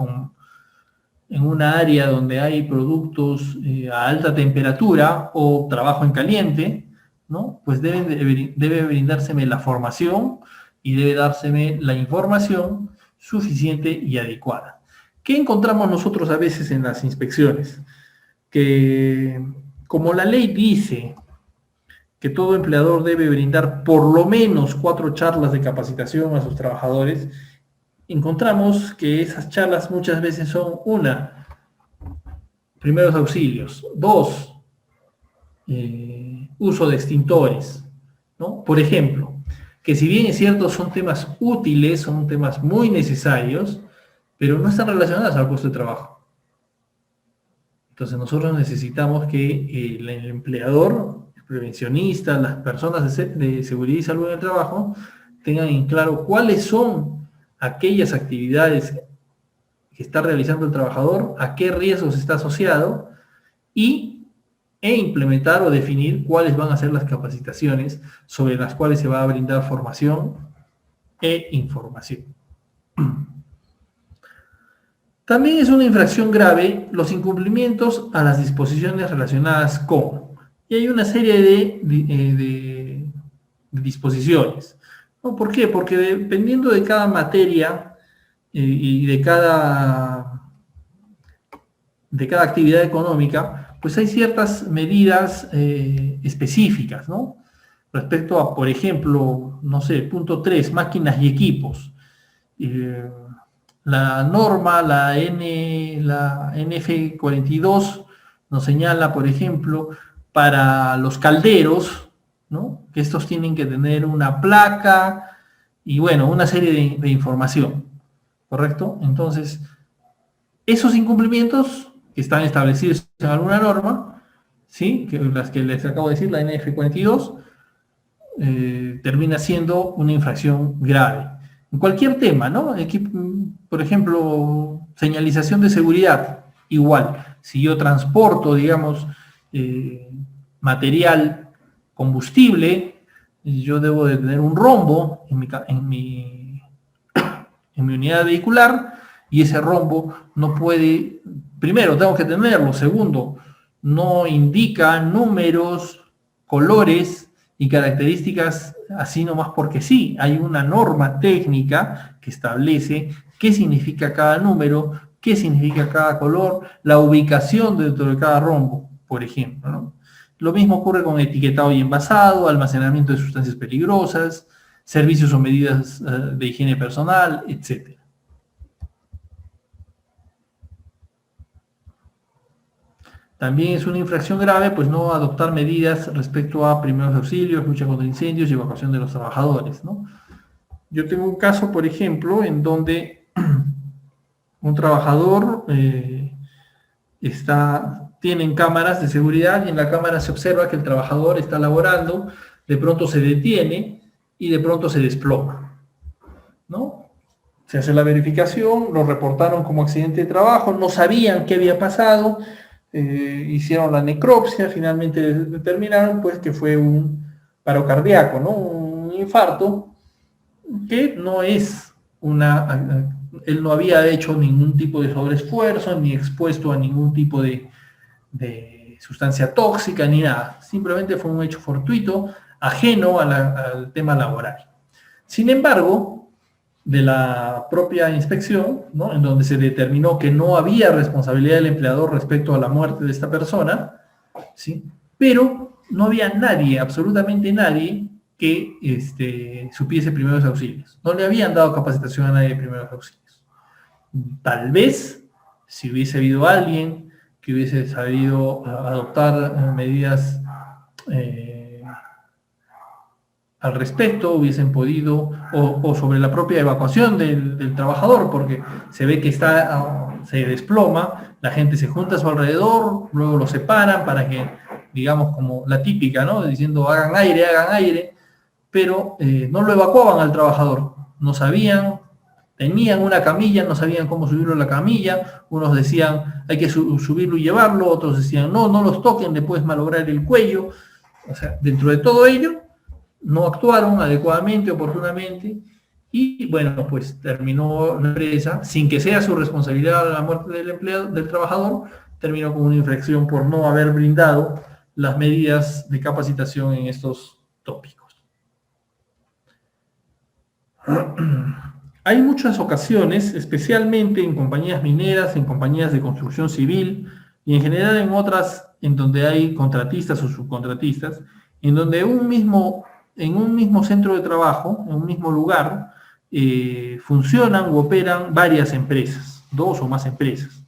en una área donde hay productos a alta temperatura o trabajo en caliente, ¿no? Pues debe brindárseme la formación y debe dárseme la información suficiente y adecuada. ¿Qué encontramos nosotros a veces en las inspecciones? Que como la ley dice que todo empleador debe brindar por lo menos 4 charlas de capacitación a sus trabajadores, encontramos que esas charlas muchas veces son: 1, primeros auxilios; 2, uso de extintores, ¿no? Por ejemplo, que si bien es cierto son temas útiles, son temas muy necesarios, pero no están relacionadas al puesto de trabajo. Entonces nosotros necesitamos que el empleador, el prevencionista, las personas de seguridad y salud en el trabajo tengan en claro cuáles son aquellas actividades que está realizando el trabajador, a qué riesgos está asociado y e implementar o definir cuáles van a ser las capacitaciones sobre las cuales se va a brindar formación e información. También es una infracción grave los incumplimientos a las disposiciones relacionadas con, y hay una serie de disposiciones, ¿no? ¿Por qué? Porque dependiendo de cada materia y de cada actividad económica, pues hay ciertas medidas específicas, ¿no? Respecto a, por ejemplo, no sé, punto 3, máquinas y equipos. La norma, la NF 42, nos señala, por ejemplo, para los calderos, ¿no? Que estos tienen que tener una placa y, bueno, una serie de información, ¿correcto? Entonces, esos incumplimientos que están establecidos en alguna norma, ¿sí? Que las que les acabo de decir, la NF 42, termina siendo una infracción grave. En cualquier tema, ¿no? Por ejemplo, señalización de seguridad, igual. Si yo transporto, digamos, material combustible, yo debo de tener un rombo en mi unidad vehicular, y ese rombo no puede, primero tengo que tenerlo, segundo, no indica números, colores y características así nomás porque sí. Hay una norma técnica que establece qué significa cada número, qué significa cada color, la ubicación dentro de cada rombo, por ejemplo, ¿no? Lo mismo ocurre con etiquetado y envasado, almacenamiento de sustancias peligrosas, servicios o medidas de higiene personal, etc. También es una infracción grave, pues no adoptar medidas respecto a primeros auxilios, lucha contra incendios y evacuación de los trabajadores, ¿no? Yo tengo un caso, por ejemplo, en donde un trabajador tienen cámaras de seguridad y en la cámara se observa que el trabajador está laborando, de pronto se detiene y de pronto se desploma, ¿no? Se hace la verificación, lo reportaron como accidente de trabajo, no sabían qué había pasado, hicieron la necropsia, finalmente determinaron pues que fue un paro cardíaco, ¿no? Un infarto, que no es él no había hecho ningún tipo de sobreesfuerzo, ni expuesto a ningún tipo de sustancia tóxica, ni nada. Simplemente fue un hecho fortuito, ajeno al tema laboral. Sin embargo, de la propia inspección, ¿no? En donde se determinó que no había responsabilidad del empleador respecto a la muerte de esta persona, ¿sí? Pero no había nadie, absolutamente nadie, que supiese primeros auxilios. No le habían dado capacitación a nadie de primeros auxilios. Tal vez, si hubiese habido alguien que hubiese sabido adoptar medidas al respecto, hubiesen podido, o sobre la propia evacuación del trabajador, porque se ve que se desploma, la gente se junta a su alrededor, luego lo separan para que, digamos, como la típica, ¿no? Diciendo hagan aire, pero no lo evacuaban al trabajador, no sabían, tenían una camilla, no sabían cómo subirlo a la camilla, unos decían hay que subirlo y llevarlo, otros decían no los toquen, le puedes malograr el cuello. O sea, dentro de todo ello, no actuaron adecuadamente, oportunamente, y bueno, pues terminó la empresa, sin que sea su responsabilidad la muerte del trabajador, terminó con una infracción por no haber brindado las medidas de capacitación en estos tópicos. Hay muchas ocasiones, especialmente en compañías mineras, en compañías de construcción civil y en general en otras en donde hay contratistas o subcontratistas, en donde en un mismo centro de trabajo, en un mismo lugar, funcionan u operan varias empresas, 2 o más empresas,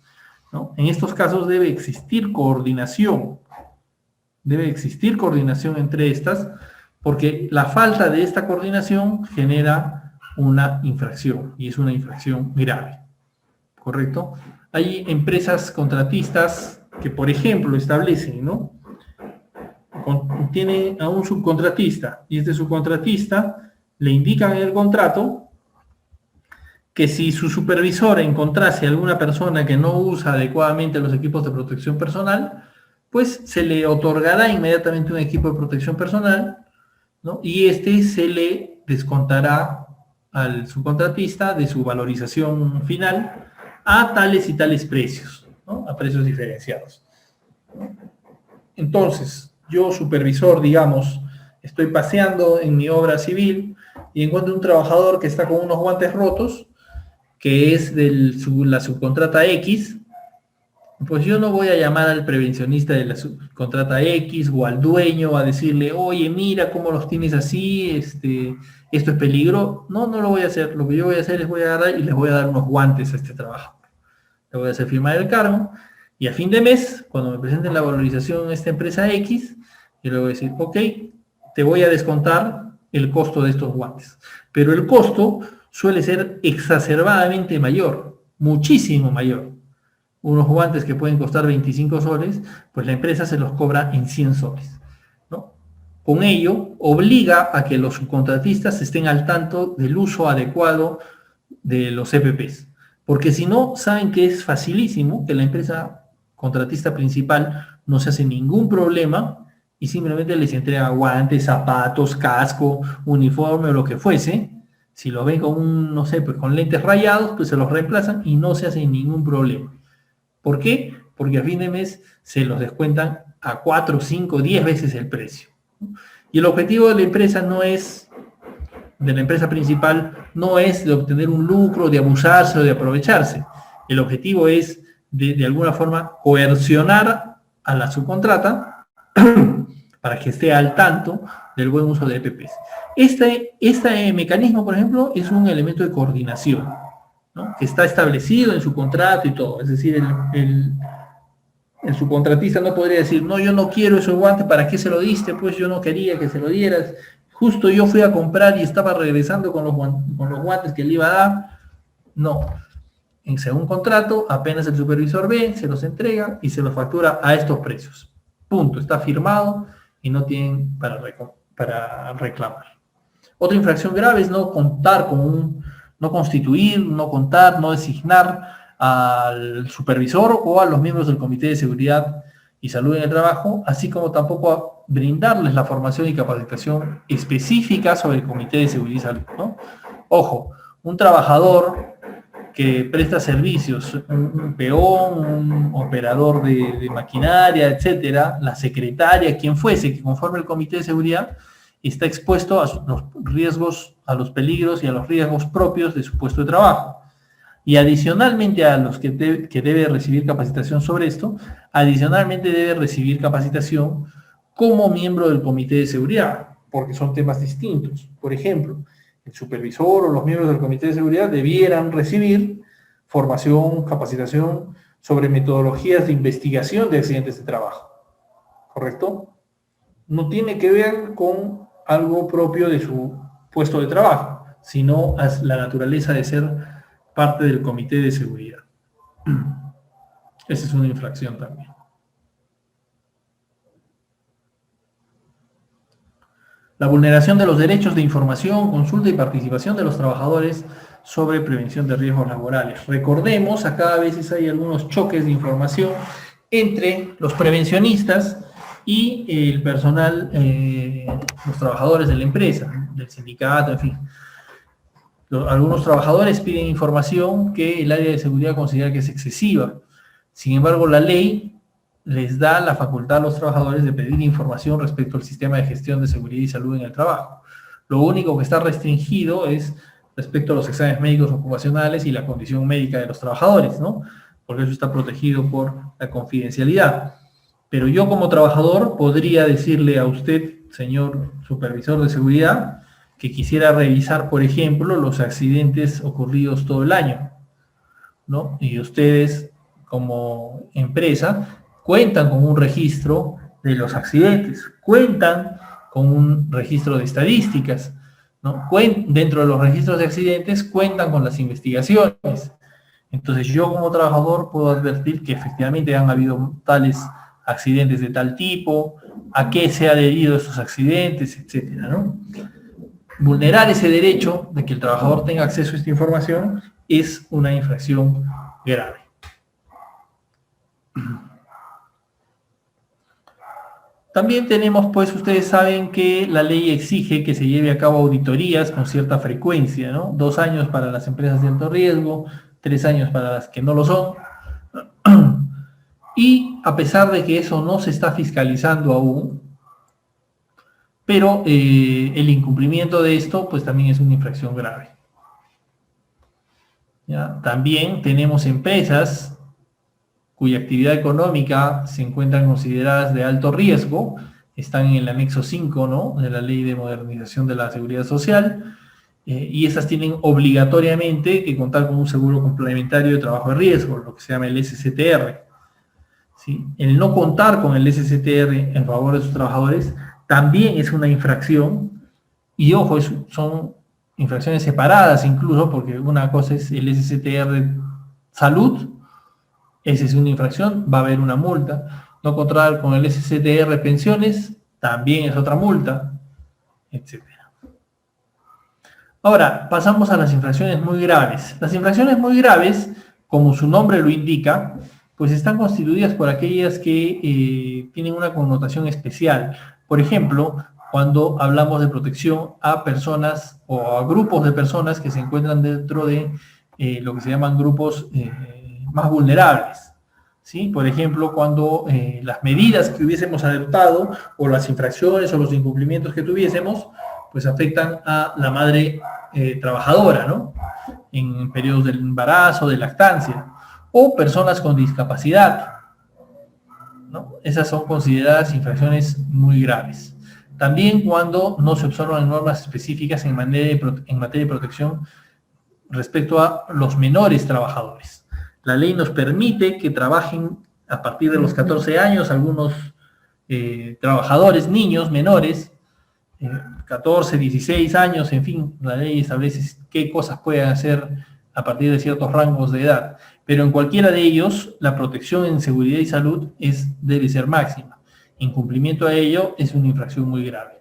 ¿no? En estos casos debe existir coordinación entre estas, porque la falta de esta coordinación genera una infracción, y es una infracción grave, ¿correcto? Hay empresas contratistas que, por ejemplo, establecen, ¿no? Tiene a un subcontratista, y este subcontratista le indican en el contrato que si su supervisor encontrase a alguna persona que no usa adecuadamente los equipos de protección personal, pues se le otorgará inmediatamente un equipo de protección personal, ¿no? Y se le descontará al subcontratista de su valorización final a tales y tales precios, ¿no? A precios diferenciados. Entonces, yo supervisor, digamos, estoy paseando en mi obra civil y encuentro un trabajador que está con unos guantes rotos, que es de la subcontrata X. Pues yo no voy a llamar al prevencionista de la subcontrata X o al dueño a decirle, oye, mira cómo los tienes así, esto es peligro. No, no lo voy a hacer. Lo que yo voy a hacer es voy a agarrar y les voy a dar unos guantes a este trabajo. Le voy a hacer firmar el cargo y a fin de mes, cuando me presenten la valorización en esta empresa X, yo le voy a decir, ok, te voy a descontar el costo de estos guantes. Pero el costo suele ser exacerbadamente mayor, muchísimo mayor. Unos guantes que pueden costar 25 soles, pues la empresa se los cobra en 100 soles, ¿no? Con ello, obliga a que los subcontratistas estén al tanto del uso adecuado de los EPPs. Porque si no, saben que es facilísimo que la empresa contratista principal no se hace ningún problema y simplemente les entrega guantes, zapatos, casco, uniforme o lo que fuese. Si lo ven con no sé, pues con lentes rayados, pues se los reemplazan y no se hace ningún problema. ¿Por qué? Porque a fin de mes se los descuentan a 4, 5, 10 veces el precio. Y el objetivo de la empresa de la empresa principal, no es de obtener un lucro, de abusarse o de aprovecharse. El objetivo es de alguna forma coercionar a la subcontrata para que esté al tanto del buen uso de EPPs. Este mecanismo, por ejemplo, es un elemento de coordinación, ¿no? Que está establecido en su contrato y todo. Es decir, el subcontratista no podría decir, no, yo no quiero esos guantes, ¿para qué se lo diste? Pues yo no quería que se lo dieras. Justo yo fui a comprar y estaba regresando con los guantes que le iba a dar. No. Según contrato, apenas el supervisor ve, se los entrega y se los factura a estos precios. Punto. Está firmado y no tienen para reclamar. Otra infracción grave es no contar no constituir, no contar, no designar al supervisor o a los miembros del Comité de Seguridad y Salud en el Trabajo, así como tampoco a brindarles la formación y capacitación específica sobre el Comité de Seguridad y Salud, ¿no? Ojo, un trabajador que presta servicios, un peón, un operador de maquinaria, etcétera, la secretaria, quien fuese que conforme el Comité de Seguridad, está expuesto a los riesgos, a los peligros y a los riesgos propios de su puesto de trabajo. Y adicionalmente a los que debe recibir capacitación sobre esto, adicionalmente debe recibir capacitación como miembro del Comité de Seguridad, porque son temas distintos. Por ejemplo, el supervisor o los miembros del Comité de Seguridad debieran recibir formación, capacitación sobre metodologías de investigación de accidentes de trabajo. ¿Correcto? No tiene que ver con algo propio de su puesto de trabajo, sino a la naturaleza de ser parte del Comité de Seguridad. Esa es una infracción también. La vulneración de los derechos de información, consulta y participación de los trabajadores sobre prevención de riesgos laborales. Recordemos, acá a veces hay algunos choques de información entre los prevencionistas y el personal, los trabajadores de la empresa, del sindicato, en fin. Algunos trabajadores piden información que el área de seguridad considera que es excesiva. Sin embargo, la ley les da la facultad a los trabajadores de pedir información respecto al sistema de gestión de seguridad y salud en el trabajo. Lo único que está restringido es respecto a los exámenes médicos ocupacionales y la condición médica de los trabajadores, ¿no? Porque eso está protegido por la confidencialidad. Pero yo como trabajador podría decirle a usted, señor supervisor de seguridad, que quisiera revisar, por ejemplo, los accidentes ocurridos todo el año, ¿no? Y ustedes, como empresa, cuentan con un registro de los accidentes, cuentan con un registro de estadísticas, ¿no? Dentro de los registros de accidentes cuentan con las investigaciones. Entonces yo como trabajador puedo advertir que efectivamente han habido tales accidentes de tal tipo, a qué se ha debido esos accidentes, etcétera, ¿no? Vulnerar ese derecho de que el trabajador tenga acceso a esta información es una infracción grave. También tenemos, pues, ustedes saben que la ley exige que se lleve a cabo auditorías con cierta frecuencia, ¿no? 2 años para las empresas de alto riesgo, 3 años para las que no lo son. Y a pesar de que eso no se está fiscalizando aún, pero el incumplimiento de esto, pues también es una infracción grave. ¿Ya? También tenemos empresas cuya actividad económica se encuentran consideradas de alto riesgo, están en el anexo 5, ¿no?, de la Ley de Modernización de la Seguridad Social, y esas tienen obligatoriamente que contar con un seguro complementario de trabajo de riesgo, lo que se llama el SCTR. ¿Sí? El no contar con el SCTR en favor de sus trabajadores también es una infracción, y ojo, son infracciones separadas incluso, porque una cosa es el SCTR salud, esa es una infracción, va a haber una multa. No contar con el SCTR pensiones, también es otra multa, etc. Ahora, pasamos a las infracciones muy graves. Las infracciones muy graves, como su nombre lo indica, pues están constituidas por aquellas que tienen una connotación especial. Por ejemplo, cuando hablamos de protección a personas o a grupos de personas que se encuentran dentro de lo que se llaman grupos más vulnerables, ¿sí? Por ejemplo, cuando las medidas que hubiésemos adoptado o las infracciones o los incumplimientos que tuviésemos, pues afectan a la madre trabajadora, ¿no?, en periodos del embarazo, de lactancia, o personas con discapacidad, ¿no? Esas son consideradas infracciones muy graves. También cuando no se observan normas específicas en materia de protección respecto a los menores trabajadores. La ley nos permite que trabajen a partir de los 14 años algunos trabajadores, niños menores, 14, 16 años, en fin, la ley establece qué cosas pueden hacer a partir de ciertos rangos de edad, pero en cualquiera de ellos la protección en seguridad y salud debe ser máxima. Incumplimiento a ello es una infracción muy grave.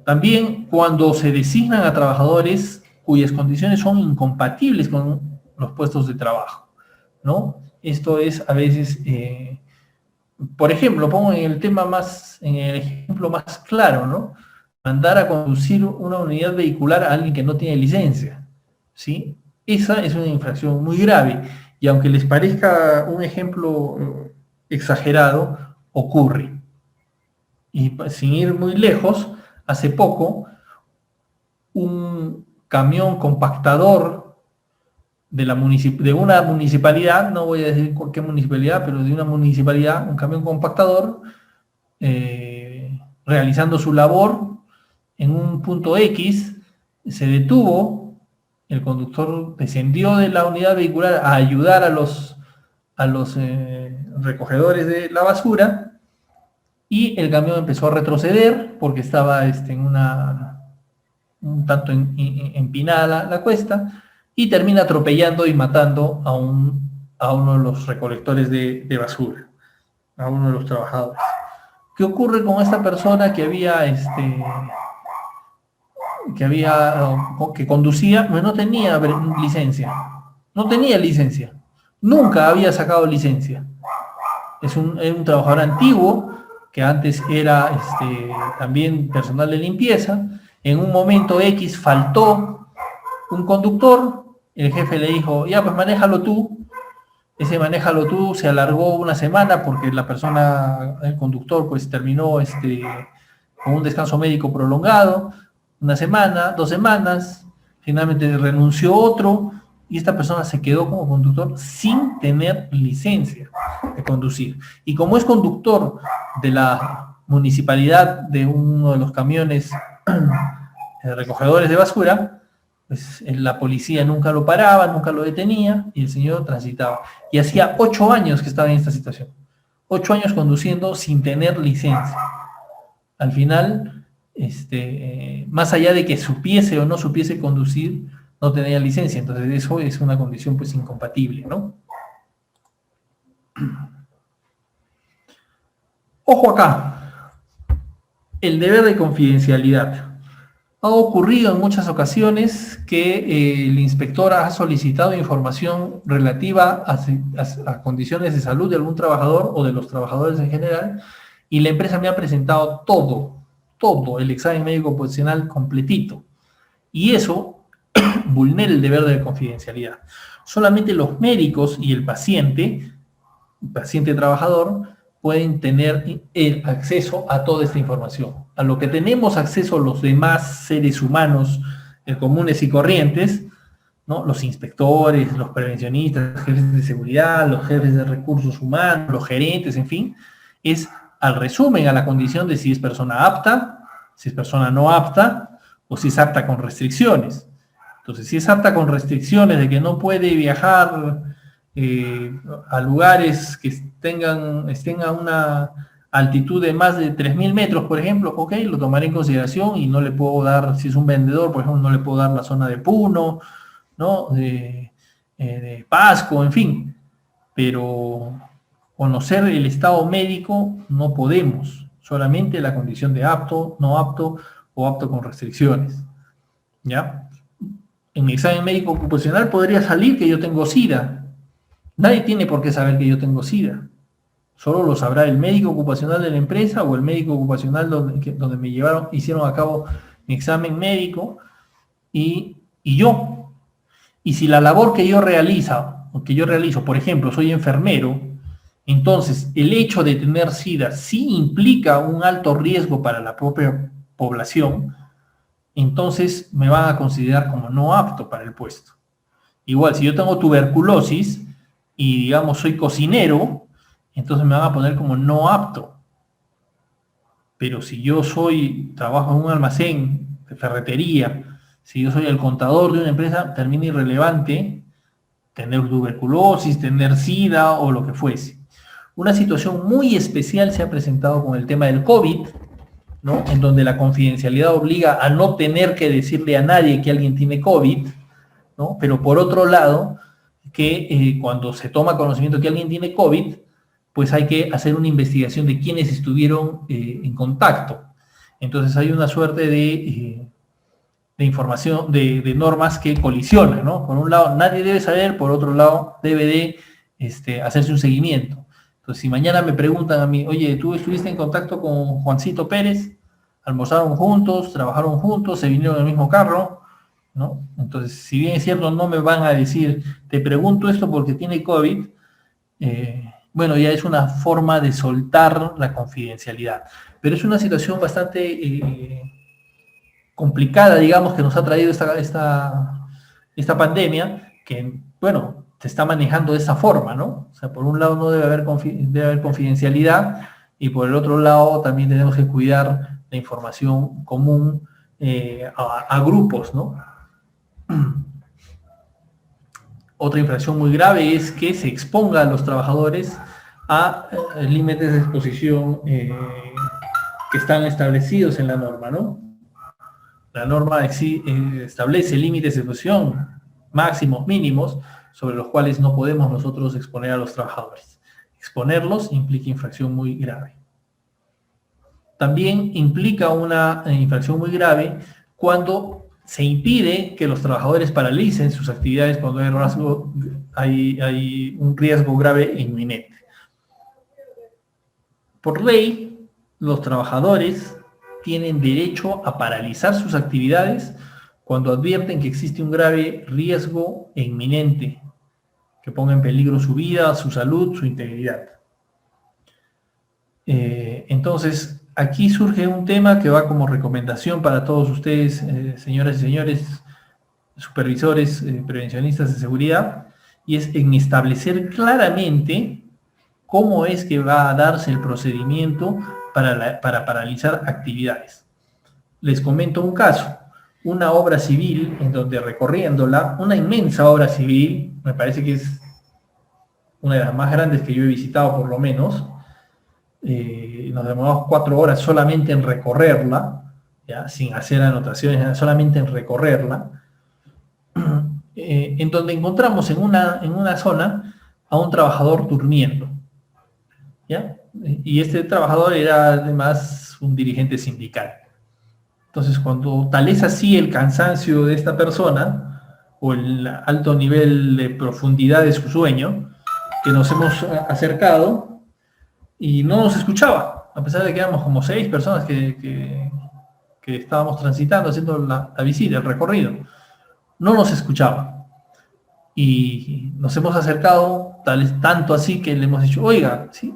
También cuando se designan a trabajadores cuyas condiciones son incompatibles con los puestos de trabajo, ¿no? Esto es a veces, por ejemplo, pongo en el ejemplo más claro, ¿no? Mandar a conducir una unidad vehicular a alguien que no tiene licencia, ¿sí? Esa es una infracción muy grave, y aunque les parezca un ejemplo exagerado, ocurre. Y sin ir muy lejos, hace poco, un camión compactador de una municipalidad, no voy a decir qué municipalidad, pero de una municipalidad, un camión compactador, realizando su labor en un punto X, se detuvo, el conductor descendió de la unidad vehicular a ayudar a los recogedores de la basura, y el camión empezó a retroceder porque estaba un tanto empinada la cuesta, y termina atropellando y matando a uno de los recolectores de basura, a uno de los trabajadores. ¿Qué ocurre con esta persona que conducía? Pues no tenía licencia, nunca había sacado licencia. Es un trabajador antiguo que antes era también personal de limpieza. En un momento X faltó un conductor, el jefe le dijo, ya pues manéjalo tú. Ese manéjalo tú se alargó una semana porque el conductor pues terminó con un descanso médico prolongado, una semana, 2 semanas, finalmente renunció otro, y esta persona se quedó como conductor sin tener licencia de conducir. Y como es conductor de la municipalidad de uno de los camiones recogedores de basura, pues la policía nunca lo paraba, nunca lo detenía, y el señor transitaba. Y hacía 8 años que estaba en esta situación. 8 años conduciendo sin tener licencia. Al final, más allá de que supiese o no supiese conducir, no tenía licencia. Entonces eso es una condición pues incompatible, ¿no? Ojo acá, el deber de confidencialidad. Ha ocurrido en muchas ocasiones que el inspector ha solicitado información relativa a condiciones de salud de algún trabajador o de los trabajadores en general, y la empresa me ha presentado todo el examen médico profesional completito. Y eso vulnera el deber de confidencialidad. Solamente los médicos y el paciente trabajador, pueden tener el acceso a toda esta información. A lo que tenemos acceso los demás seres humanos comunes y corrientes, ¿no? Los inspectores, los prevencionistas, los jefes de seguridad, los jefes de recursos humanos, los gerentes, en fin, es al resumen, a la condición de si es persona apta, si es persona no apta, o si es apta con restricciones. Entonces, si es apta con restricciones de que no puede viajar a lugares que estén a una altitud de más de 3.000 metros, por ejemplo, ok, lo tomaré en consideración y no le puedo dar, si es un vendedor, por ejemplo, no le puedo dar la zona de Puno, ¿no? De Pasco, en fin. Pero conocer el estado médico no podemos, solamente la condición de apto, no apto o apto con restricciones, ¿ya? En mi examen médico ocupacional podría salir que yo tengo SIDA. Nadie tiene por qué saber que yo tengo SIDA. Solo lo sabrá el médico ocupacional de la empresa o el médico ocupacional donde me hicieron a cabo mi examen médico y yo. Y si la labor que yo realizo, por ejemplo, soy enfermero, entonces el hecho de tener SIDA sí implica un alto riesgo para la propia población, entonces me van a considerar como no apto para el puesto. Igual, si yo tengo tuberculosis y, digamos, soy cocinero, entonces me van a poner como no apto. Pero si yo trabajo en un almacén de ferretería, si yo soy el contador de una empresa, termina irrelevante tener tuberculosis, tener SIDA o lo que fuese. Una situación muy especial se ha presentado con el tema del COVID, ¿no? En donde la confidencialidad obliga a no tener que decirle a nadie que alguien tiene COVID, ¿no? Pero por otro lado, que cuando se toma conocimiento que alguien tiene COVID, pues hay que hacer una investigación de quiénes estuvieron en contacto. Entonces hay una suerte de información, de normas que colisionan, ¿no? Por un lado, nadie debe saber, por otro lado, debe de hacerse un seguimiento. Entonces, si mañana me preguntan a mí, oye, ¿tú estuviste en contacto con Juancito Pérez? ¿Almorzaron juntos? ¿Trabajaron juntos? ¿Se vinieron en el mismo carro? ¿No? Entonces, si bien es cierto, no me van a decir, te pregunto esto porque tiene COVID, bueno, ya es una forma de soltar la confidencialidad. Pero es una situación bastante complicada, digamos, que nos ha traído esta pandemia, que, bueno, se está manejando de esa forma, ¿no? O sea, por un lado no debe haber confidencialidad y por el otro lado también tenemos que cuidar la información común a grupos, ¿no? Otra infracción muy grave es que se exponga a los trabajadores a límites de exposición que están establecidos en la norma, ¿no? La norma establece límites de exposición máximos, mínimos, sobre los cuales no podemos nosotros exponer a los trabajadores. Exponerlos implica infracción muy grave. También implica una infracción muy grave cuando se impide que los trabajadores paralicen sus actividades cuando hay un riesgo grave e inminente. Por ley, los trabajadores tienen derecho a paralizar sus actividades cuando advierten que existe un grave riesgo e inminente que ponga en peligro su vida, su salud, su integridad. Entonces, aquí surge un tema que va como recomendación para todos ustedes, señoras y señores, supervisores, prevencionistas de seguridad, y es en establecer claramente cómo es que va a darse el procedimiento para paralizar actividades. Les comento un caso, una obra civil en donde recorriéndola, una inmensa obra civil, me parece que es una de las más grandes que yo he visitado por lo menos, nos demoramos 4 horas solamente en recorrerla, ¿ya? Sin hacer anotaciones, solamente en recorrerla, en donde encontramos en una zona a un trabajador durmiendo, ¿ya? Y este trabajador era además un dirigente sindical. Entonces, cuando tal es así el cansancio de esta persona, o el alto nivel de profundidad de su sueño, que nos hemos acercado y no nos escuchaba. a pesar de que éramos como 6 personas que estábamos transitando, haciendo la visita, el recorrido, no nos escuchaba. Y nos hemos acercado tanto así que le hemos dicho, oiga, ¿sí?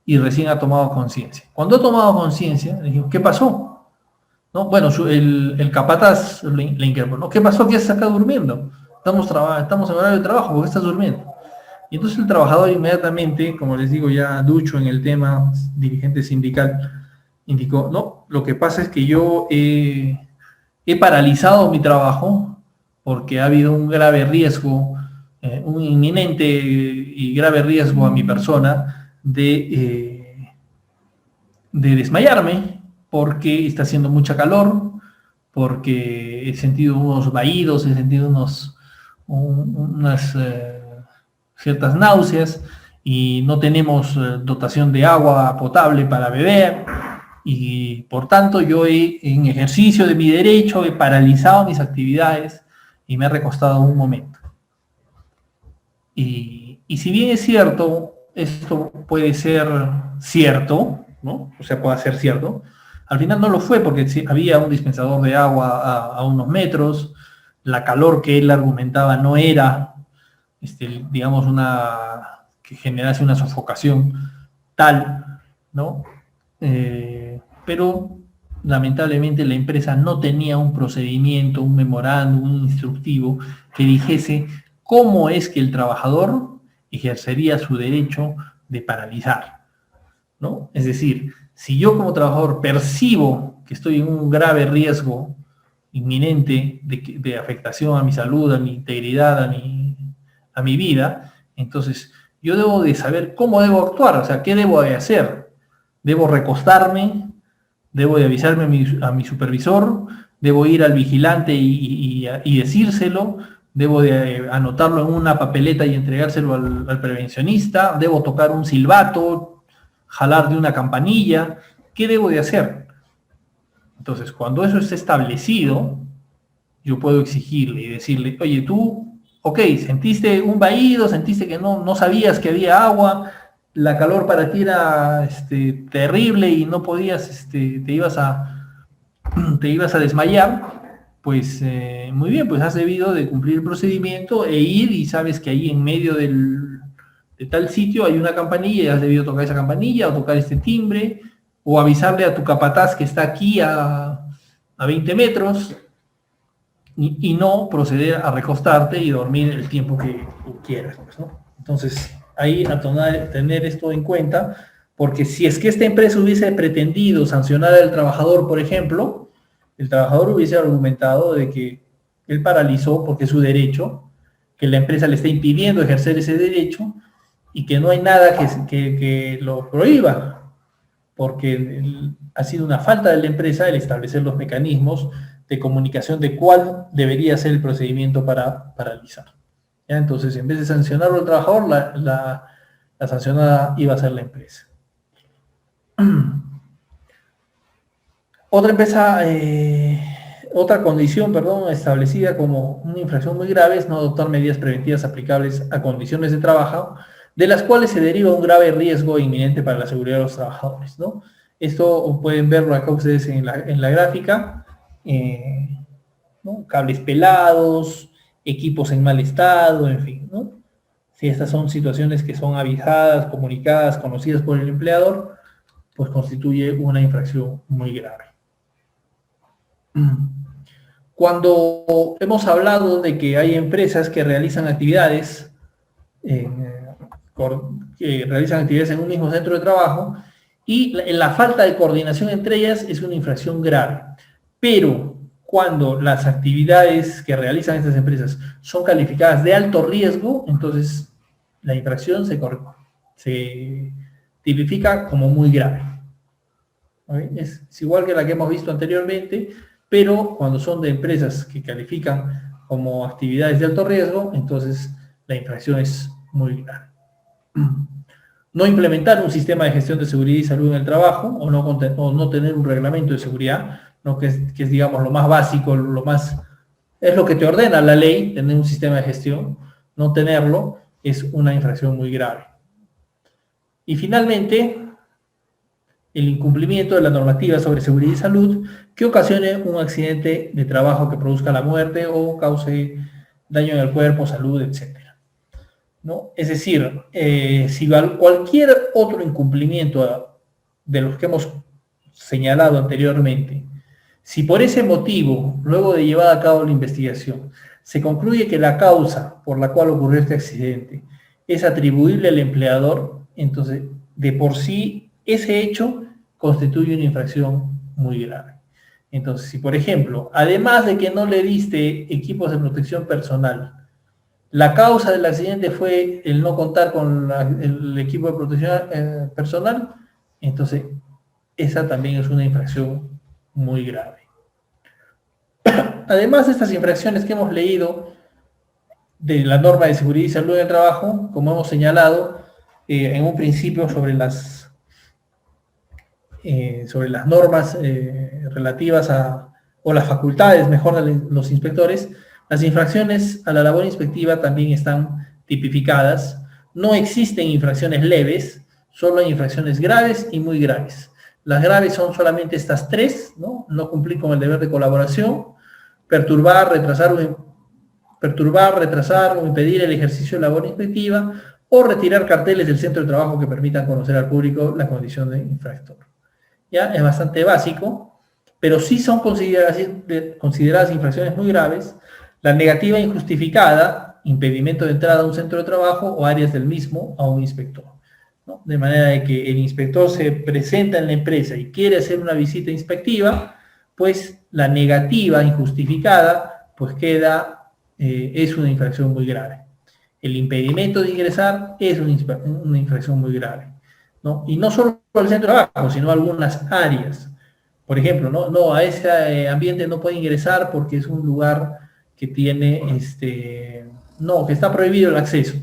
Y recién ha tomado conciencia. Cuando ha tomado conciencia, le dijimos, ¿qué pasó? ¿No? Bueno, el capataz le inquietó, ¿no? ¿Qué pasó? ¿Qué haces acá durmiendo? Estamos en horario de trabajo, ¿por qué estás durmiendo? Y entonces el trabajador inmediatamente, como les digo ya ducho en el tema, dirigente sindical, indicó, no, lo que pasa es que yo he paralizado mi trabajo porque ha habido un grave riesgo, un inminente y grave riesgo a mi persona de desmayarme porque está haciendo mucha calor, porque he sentido unos vaídos, he sentido unas ciertas náuseas y no tenemos dotación de agua potable para beber y por tanto yo en ejercicio de mi derecho he paralizado mis actividades y me ha recostado un momento. Y si bien es cierto, esto puede ser cierto, ¿no? O sea, puede ser cierto, al final no lo fue porque había un dispensador de agua a unos metros, la calor que él argumentaba no era, digamos, que generase una sofocación tal, ¿no? Pero lamentablemente la empresa no tenía un procedimiento, un memorándum, un instructivo que dijese cómo es que el trabajador ejercería su derecho de paralizar, ¿no? Es decir, si yo como trabajador percibo que estoy en un grave riesgo inminente de afectación a mi salud, a mi integridad, a mi vida, entonces yo debo de saber cómo debo actuar, o sea, qué debo de hacer. Debo recostarme, debo de avisarme a mi supervisor, debo ir al vigilante y decírselo, debo de anotarlo en una papeleta y entregárselo al prevencionista, debo tocar un silbato, jalar de una campanilla, ¿qué debo de hacer? Entonces, cuando eso esté establecido, yo puedo exigirle y decirle, oye, tú, ok, sentiste un vaído, sentiste que no sabías que había agua, la calor para ti era terrible y no podías, te ibas a desmayar, pues muy bien, pues has debido de cumplir el procedimiento e ir y sabes que ahí en medio de tal sitio hay una campanilla y has debido tocar esa campanilla o tocar este timbre o avisarle a tu capataz que está aquí a 20 metros y no proceder a recostarte y dormir el tiempo que tú quieras, pues, ¿no? Entonces, ahí tener esto en cuenta, porque si es que esta empresa hubiese pretendido sancionar al trabajador, por ejemplo, el trabajador hubiese argumentado de que él paralizó porque es su derecho, que la empresa le está impidiendo ejercer ese derecho y que no hay nada que lo prohíba, porque ha sido una falta de la empresa el establecer los mecanismos de comunicación de cuál debería ser el procedimiento para paralizar. ¿Ya? Entonces, en vez de sancionarlo al trabajador, la sancionada iba a ser la empresa. Otra condición, establecida como una infracción muy grave es no adoptar medidas preventivas aplicables a condiciones de trabajo de las cuales se deriva un grave riesgo inminente para la seguridad de los trabajadores, ¿no? Esto pueden verlo acá ustedes en la gráfica, ¿no? Cables pelados, equipos en mal estado, en fin, ¿no? Si estas son situaciones que son avisadas, comunicadas, conocidas por el empleador, pues constituye una infracción muy grave. Cuando hemos hablado de que hay empresas que realizan actividades en un mismo centro de trabajo y la falta de coordinación entre ellas es una infracción grave. Pero cuando las actividades que realizan estas empresas son calificadas de alto riesgo, entonces la infracción se tipifica como muy grave. ¿Okay? Es igual que la que hemos visto anteriormente, pero cuando son de empresas que califican como actividades de alto riesgo, entonces la infracción es muy grave. No implementar un sistema de gestión de seguridad y salud en el trabajo o no tener un reglamento de seguridad, ¿no? que es, digamos, lo más básico, es lo que te ordena la ley, tener un sistema de gestión. No tenerlo es una infracción muy grave. Y finalmente, el incumplimiento de la normativa sobre seguridad y salud que ocasione un accidente de trabajo que produzca la muerte o cause daño en el cuerpo, salud, etcétera, ¿no? Es decir, si cualquier otro incumplimiento de los que hemos señalado anteriormente, si por ese motivo, luego de llevar a cabo la investigación, se concluye que la causa por la cual ocurrió este accidente es atribuible al empleador, entonces de por sí ese hecho constituye una infracción muy grave. Entonces, si por ejemplo, además de que no le diste equipos de protección personal, la causa del accidente fue el no contar con el equipo de protección personal, entonces esa también es una infracción muy grave. Además de estas infracciones que hemos leído de la norma de seguridad y salud del trabajo, como hemos señalado en un principio sobre las normas relativas o las facultades, mejor, de los inspectores, las infracciones a la labor inspectiva también están tipificadas. No existen infracciones leves, solo hay infracciones graves y muy graves. Las graves son solamente estas tres, ¿no? No cumplir con el deber de colaboración, perturbar, retrasar o impedir el ejercicio de labor inspectiva, o retirar carteles del centro de trabajo que permitan conocer al público la condición de infractor. ¿Ya? Es bastante básico, pero sí son consideradas infracciones muy graves la negativa injustificada, impedimento de entrada a un centro de trabajo o áreas del mismo a un inspector, ¿no? De manera de que el inspector se presenta en la empresa y quiere hacer una visita inspectiva, pues la negativa injustificada pues es una infracción muy grave. El impedimento de ingresar es una infracción muy grave, ¿no? Y no solo al centro de trabajo, sino a algunas áreas. Por ejemplo, no, a ese ambiente no puede ingresar porque es un lugar que tiene, que está prohibido el acceso.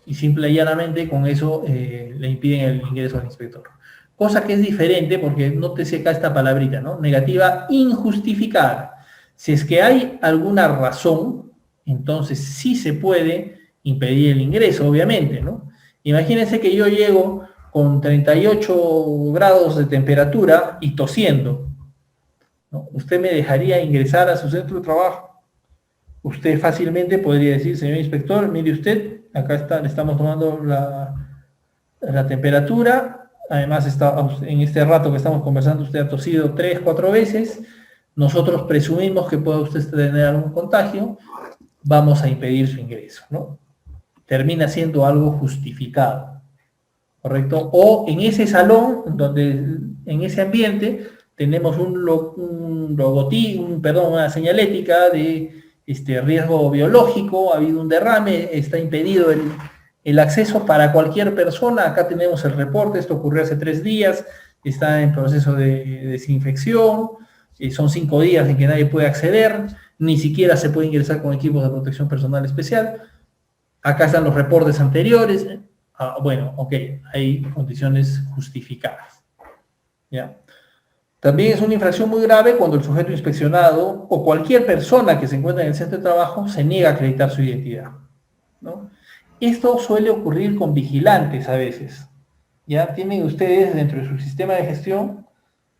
Y simple y llanamente con eso le impiden el ingreso al inspector. Cosa que es diferente porque nótese acá esta palabrita, ¿no? Negativa injustificada. Si es que hay alguna razón, entonces sí se puede impedir el ingreso, obviamente, ¿no? Imagínense que yo llego con 38 grados de temperatura y tosiendo, ¿no? ¿Usted me dejaría ingresar a su centro de trabajo? Usted fácilmente podría decir, señor inspector, mire usted, acá le estamos tomando la temperatura, además en este rato que estamos conversando usted ha tosido 3, 4 veces, nosotros presumimos que puede usted tener algún contagio, vamos a impedir su ingreso, ¿no? Termina siendo algo justificado, ¿correcto? O en ese salón, en ese ambiente, tenemos una señalética de riesgo biológico, ha habido un derrame, está impedido el acceso para cualquier persona. Acá tenemos el reporte, esto ocurrió hace 3 días, está en proceso de desinfección, son 5 días en que nadie puede acceder, ni siquiera se puede ingresar con equipos de protección personal especial. Acá están los reportes anteriores. Bueno, ok, hay condiciones justificadas, ¿ya? También es una infracción muy grave cuando el sujeto inspeccionado o cualquier persona que se encuentra en el centro de trabajo se niega a acreditar su identidad, ¿no? Esto suele ocurrir con vigilantes a veces. Ya tienen ustedes dentro de su sistema de gestión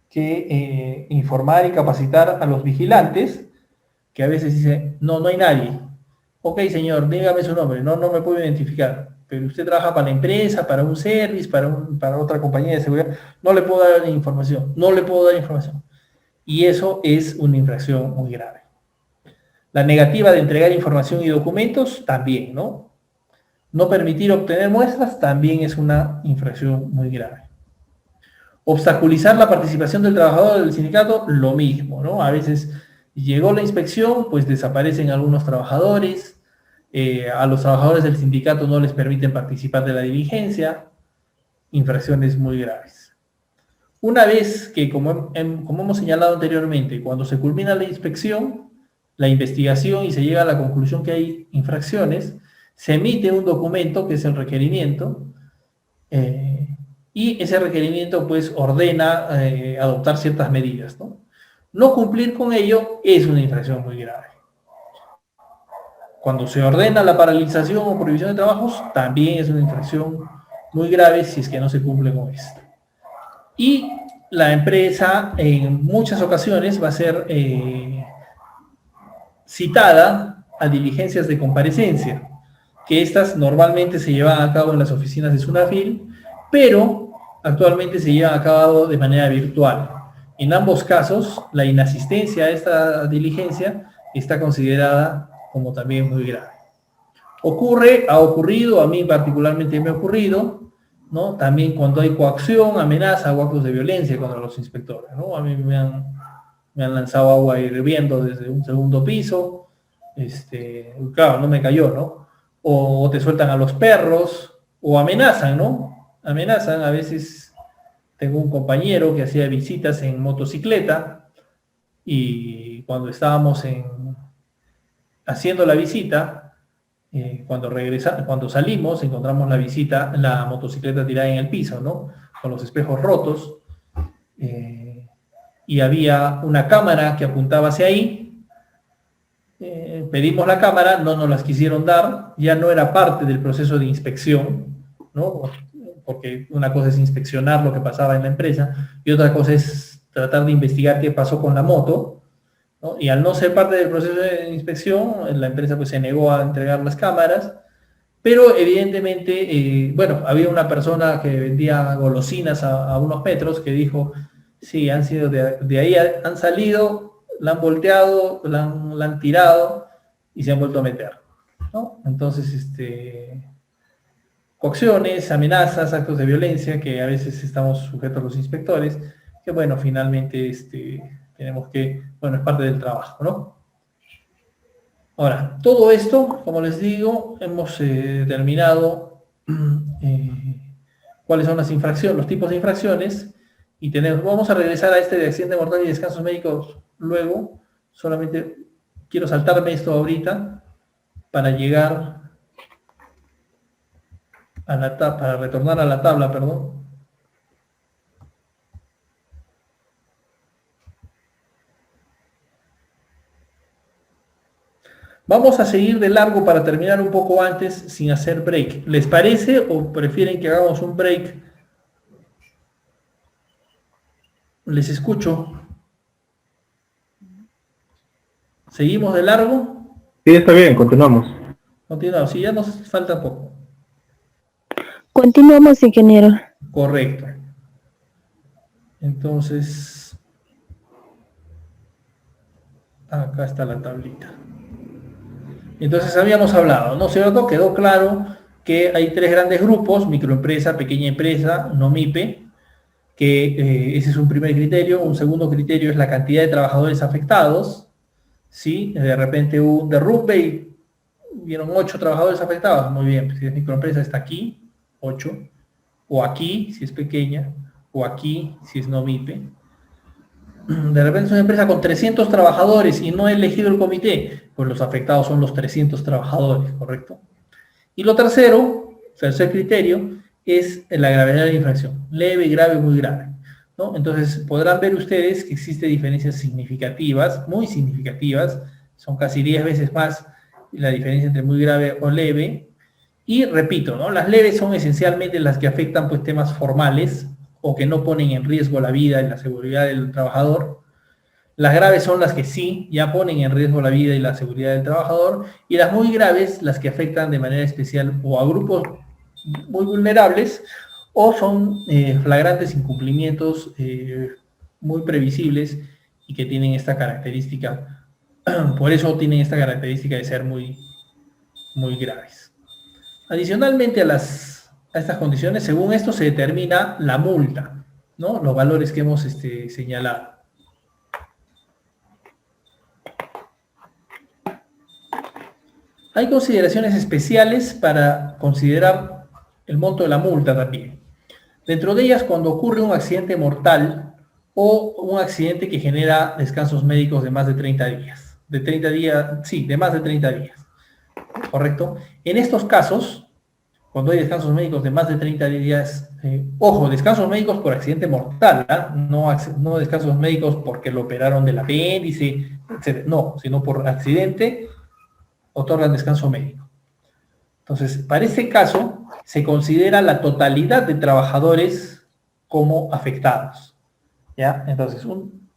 que informar y capacitar a los vigilantes que a veces dicen, no hay nadie. Ok, señor, dígame su nombre, no me puedo identificar, pero usted trabaja para la empresa, para un service, para otra compañía de seguridad, no le puedo dar información. Y eso es una infracción muy grave. La negativa de entregar información y documentos, también, ¿no? No permitir obtener muestras, también es una infracción muy grave. Obstaculizar la participación del trabajador del sindicato, lo mismo, ¿no? A veces llegó la inspección, pues desaparecen algunos trabajadores, a los trabajadores del sindicato no les permiten participar de la diligencia, infracciones muy graves. Una vez que, como hemos señalado anteriormente, cuando se culmina la inspección, la investigación y se llega a la conclusión que hay infracciones, se emite un documento que es el requerimiento, y ese requerimiento pues ordena adoptar ciertas medidas, ¿no? No cumplir con ello es una infracción muy grave. Cuando se ordena la paralización o prohibición de trabajos, también es una infracción muy grave si es que no se cumple con esto. Y la empresa en muchas ocasiones va a ser citada a diligencias de comparecencia, que estas normalmente se llevan a cabo en las oficinas de Sunafil, pero actualmente se llevan a cabo de manera virtual. En ambos casos, la inasistencia a esta diligencia está considerada como también muy grave. Ha ocurrido, a mí particularmente me ha ocurrido, ¿no? También cuando hay coacción, amenaza o actos de violencia contra los inspectores, ¿no? A mí me han lanzado agua hirviendo desde un segundo piso, claro, no me cayó, ¿no? O te sueltan a los perros, o amenazan, ¿no? Amenazan, a veces tengo un compañero que hacía visitas en motocicleta, y cuando estábamos haciendo la visita, cuando salimos, encontramos la motocicleta tirada en el piso, ¿no? Con los espejos rotos, y había una cámara que apuntaba hacia ahí. Pedimos la cámara, no nos las quisieron dar, ya no era parte del proceso de inspección, ¿no? Porque una cosa es inspeccionar lo que pasaba en la empresa y otra cosa es tratar de investigar qué pasó con la moto, ¿no? Y al no ser parte del proceso de inspección, la empresa pues se negó a entregar las cámaras, pero evidentemente, bueno, había una persona que vendía golosinas a unos metros que dijo, sí, han sido de ahí, han salido, la han volteado, la han tirado y se han vuelto a meter, ¿no? Entonces, coacciones, amenazas, actos de violencia que a veces estamos sujetos a los inspectores, que bueno, finalmente tenemos que, bueno, es parte del trabajo, ¿no? Ahora, todo esto, como les digo, hemos determinado cuáles son las infracciones, los tipos de infracciones, y vamos a regresar a de accidente mortal y descansos médicos luego. Solamente quiero saltarme esto ahorita para llegar para retornar a la tabla, perdón. Vamos a seguir de largo para terminar un poco antes sin hacer break. ¿Les parece o prefieren que hagamos un break? Les escucho. ¿Seguimos de largo? Sí, está bien, continuamos. Continuamos, sí, ya nos falta poco. Continuamos, ingeniero. Correcto. Entonces, acá está la tablita. Entonces habíamos hablado, ¿no es cierto? Quedó claro que hay tres grandes grupos: microempresa, pequeña empresa, no MIPE, que ese es un primer criterio. Un segundo criterio es la cantidad de trabajadores afectados, ¿sí? De repente hubo un derrumbe y vieron 8 trabajadores afectados, muy bien, si es microempresa está aquí, 8, o aquí, si es pequeña, o aquí, si es no MIPE. De repente es una empresa con 300 trabajadores y no ha elegido el comité, pues los afectados son los 300 trabajadores, ¿correcto? Y lo tercer criterio, es la gravedad de la infracción, leve, grave, muy grave, ¿no? Entonces podrán ver ustedes que existen diferencias significativas, muy significativas, son casi 10 veces más la diferencia entre muy grave o leve. Y repito, ¿no? Las leves son esencialmente las que afectan pues temas formales o que no ponen en riesgo la vida y la seguridad del trabajador. Las graves son las que sí ya ponen en riesgo la vida y la seguridad del trabajador, y las muy graves las que afectan de manera especial o a grupos muy vulnerables o son flagrantes incumplimientos muy previsibles y que tienen esta característica, por eso tienen esta característica de ser muy, muy graves. Adicionalmente a estas condiciones, según esto se determina la multa, ¿no? Los valores que hemos señalado. Hay consideraciones especiales para considerar el monto de la multa también. Dentro de ellas, cuando ocurre un accidente mortal o un accidente que genera descansos médicos de más de 30 días. De más de 30 días. ¿Correcto? En estos casos, cuando hay descansos médicos de más de 30 días, ojo, descansos médicos por accidente mortal, ¿eh? No descansos médicos porque lo operaron del apéndice, etc. No, sino por accidente, otorgan descanso médico. Entonces, para este caso, se considera la totalidad de trabajadores como afectados. ¿Ya? Entonces,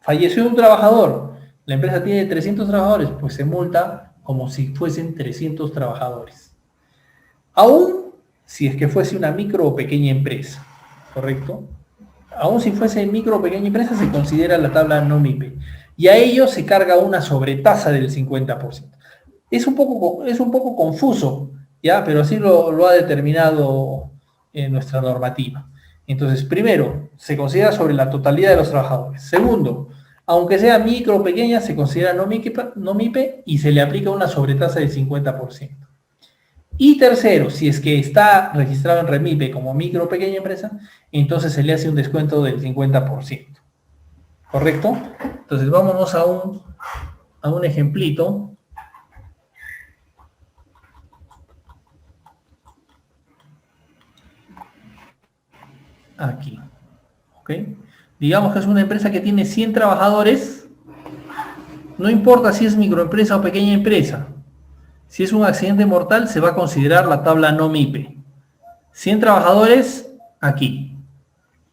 falleció un trabajador, la empresa tiene 300 trabajadores, pues se multa como si fuesen 300 trabajadores. Aún si es que fuese una micro o pequeña empresa, ¿correcto? Aún si fuese micro o pequeña empresa, se considera la tabla NOMIPE. Y a ello se carga una sobretasa del 50%. Es un poco confuso, ¿ya? Pero así lo ha determinado nuestra normativa. Entonces, primero, se considera sobre la totalidad de los trabajadores. Segundo, aunque sea micro o pequeña, se considera NOMIPE y se le aplica una sobretasa del 50%. Y tercero, si es que está registrado en REMIPE como micro o pequeña empresa, entonces se le hace un descuento del 50%. ¿Correcto? Entonces vámonos a un ejemplito. Aquí. ¿Ok? Digamos que es una empresa que tiene 100 trabajadores. No importa si es microempresa o pequeña empresa. Si es un accidente mortal, se va a considerar la tabla NOMIPE. 100 trabajadores, aquí.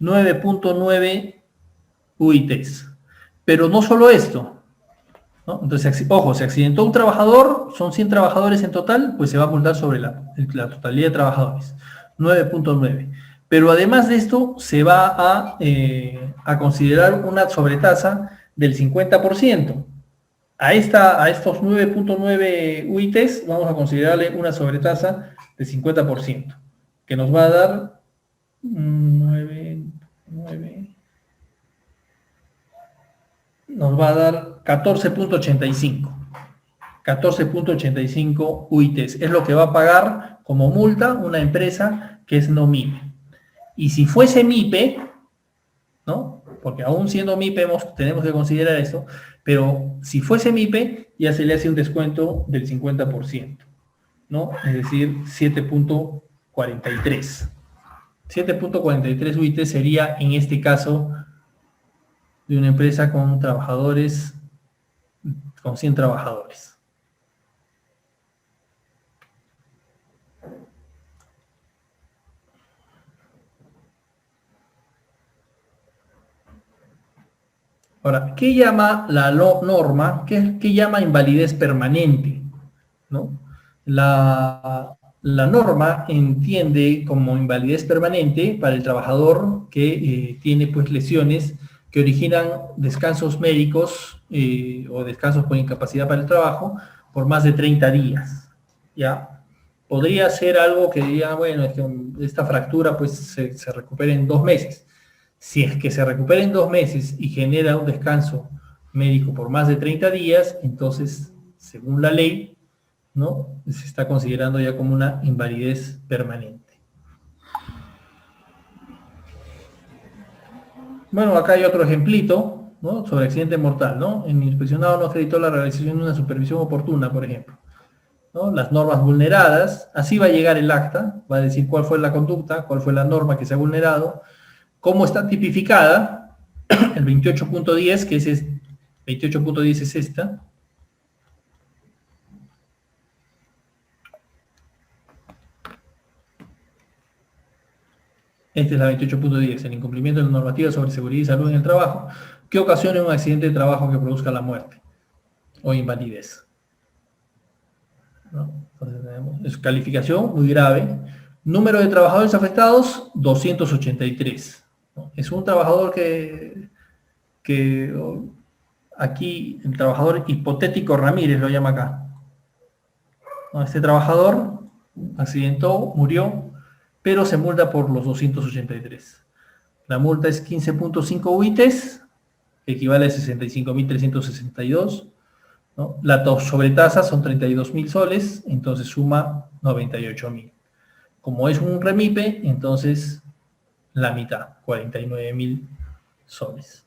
9.9 UITs. Pero no solo esto, ¿no? Entonces, ojo, se accidentó un trabajador, son 100 trabajadores en total, pues se va a multar sobre la totalidad de trabajadores. 9.9. Pero además de esto, se va a considerar una sobretasa del 50%. A estos 9.9 UITs vamos a considerarle una sobretasa del 50%, que nos va a dar 9, nos va a dar 14.85. 14.85 UITs. Es lo que va a pagar como multa una empresa que es no MIPE. Y si fuese MIPE, ¿no? Porque aún siendo MIPE tenemos que considerar eso, pero si fuese MIPE ya se le hace un descuento del 50%, ¿no? Es decir, 7.43. 7.43 UITs sería en este caso de una empresa con trabajadores, con 100 trabajadores. Ahora, ¿qué llama la norma? ¿Qué llama invalidez permanente? ¿No? La norma entiende como invalidez permanente para el trabajador que tiene pues lesiones que originan descansos médicos o descansos por incapacidad para el trabajo por más de 30 días. ¿Ya? Podría ser algo que diga, bueno, es que esta fractura pues se recupera en 2 meses. Si es que se recupera en 2 meses y genera un descanso médico por más de 30 días, entonces, según la ley, ¿no? Se está considerando ya como una invalidez permanente. Bueno, acá hay otro ejemplito, ¿no? Sobre accidente mortal, ¿no? El inspeccionado no acreditó la realización de una supervisión oportuna, por ejemplo, ¿no? Las normas vulneradas, así va a llegar el acta, va a decir cuál fue la conducta, cuál fue la norma que se ha vulnerado, cómo está tipificada, el 28.10, que es 28.10 es esta. Esta es la 28.10, el incumplimiento de la normativa sobre seguridad y salud en el trabajo, que ocasione un accidente de trabajo que produzca la muerte o invalidez. ¿No? Entonces tenemos calificación muy grave. Número de trabajadores afectados, 283. ¿No? Es un trabajador que aquí, el trabajador hipotético Ramírez lo llama acá. ¿No? Este trabajador accidentó, murió, pero se multa por los 283. La multa es 15.5 UITs, que equivale a 65.362. ¿No? La sobretasa son 32.000 soles, entonces suma 98.000. Como es un REMIPE, entonces la mitad, 49.000 soles.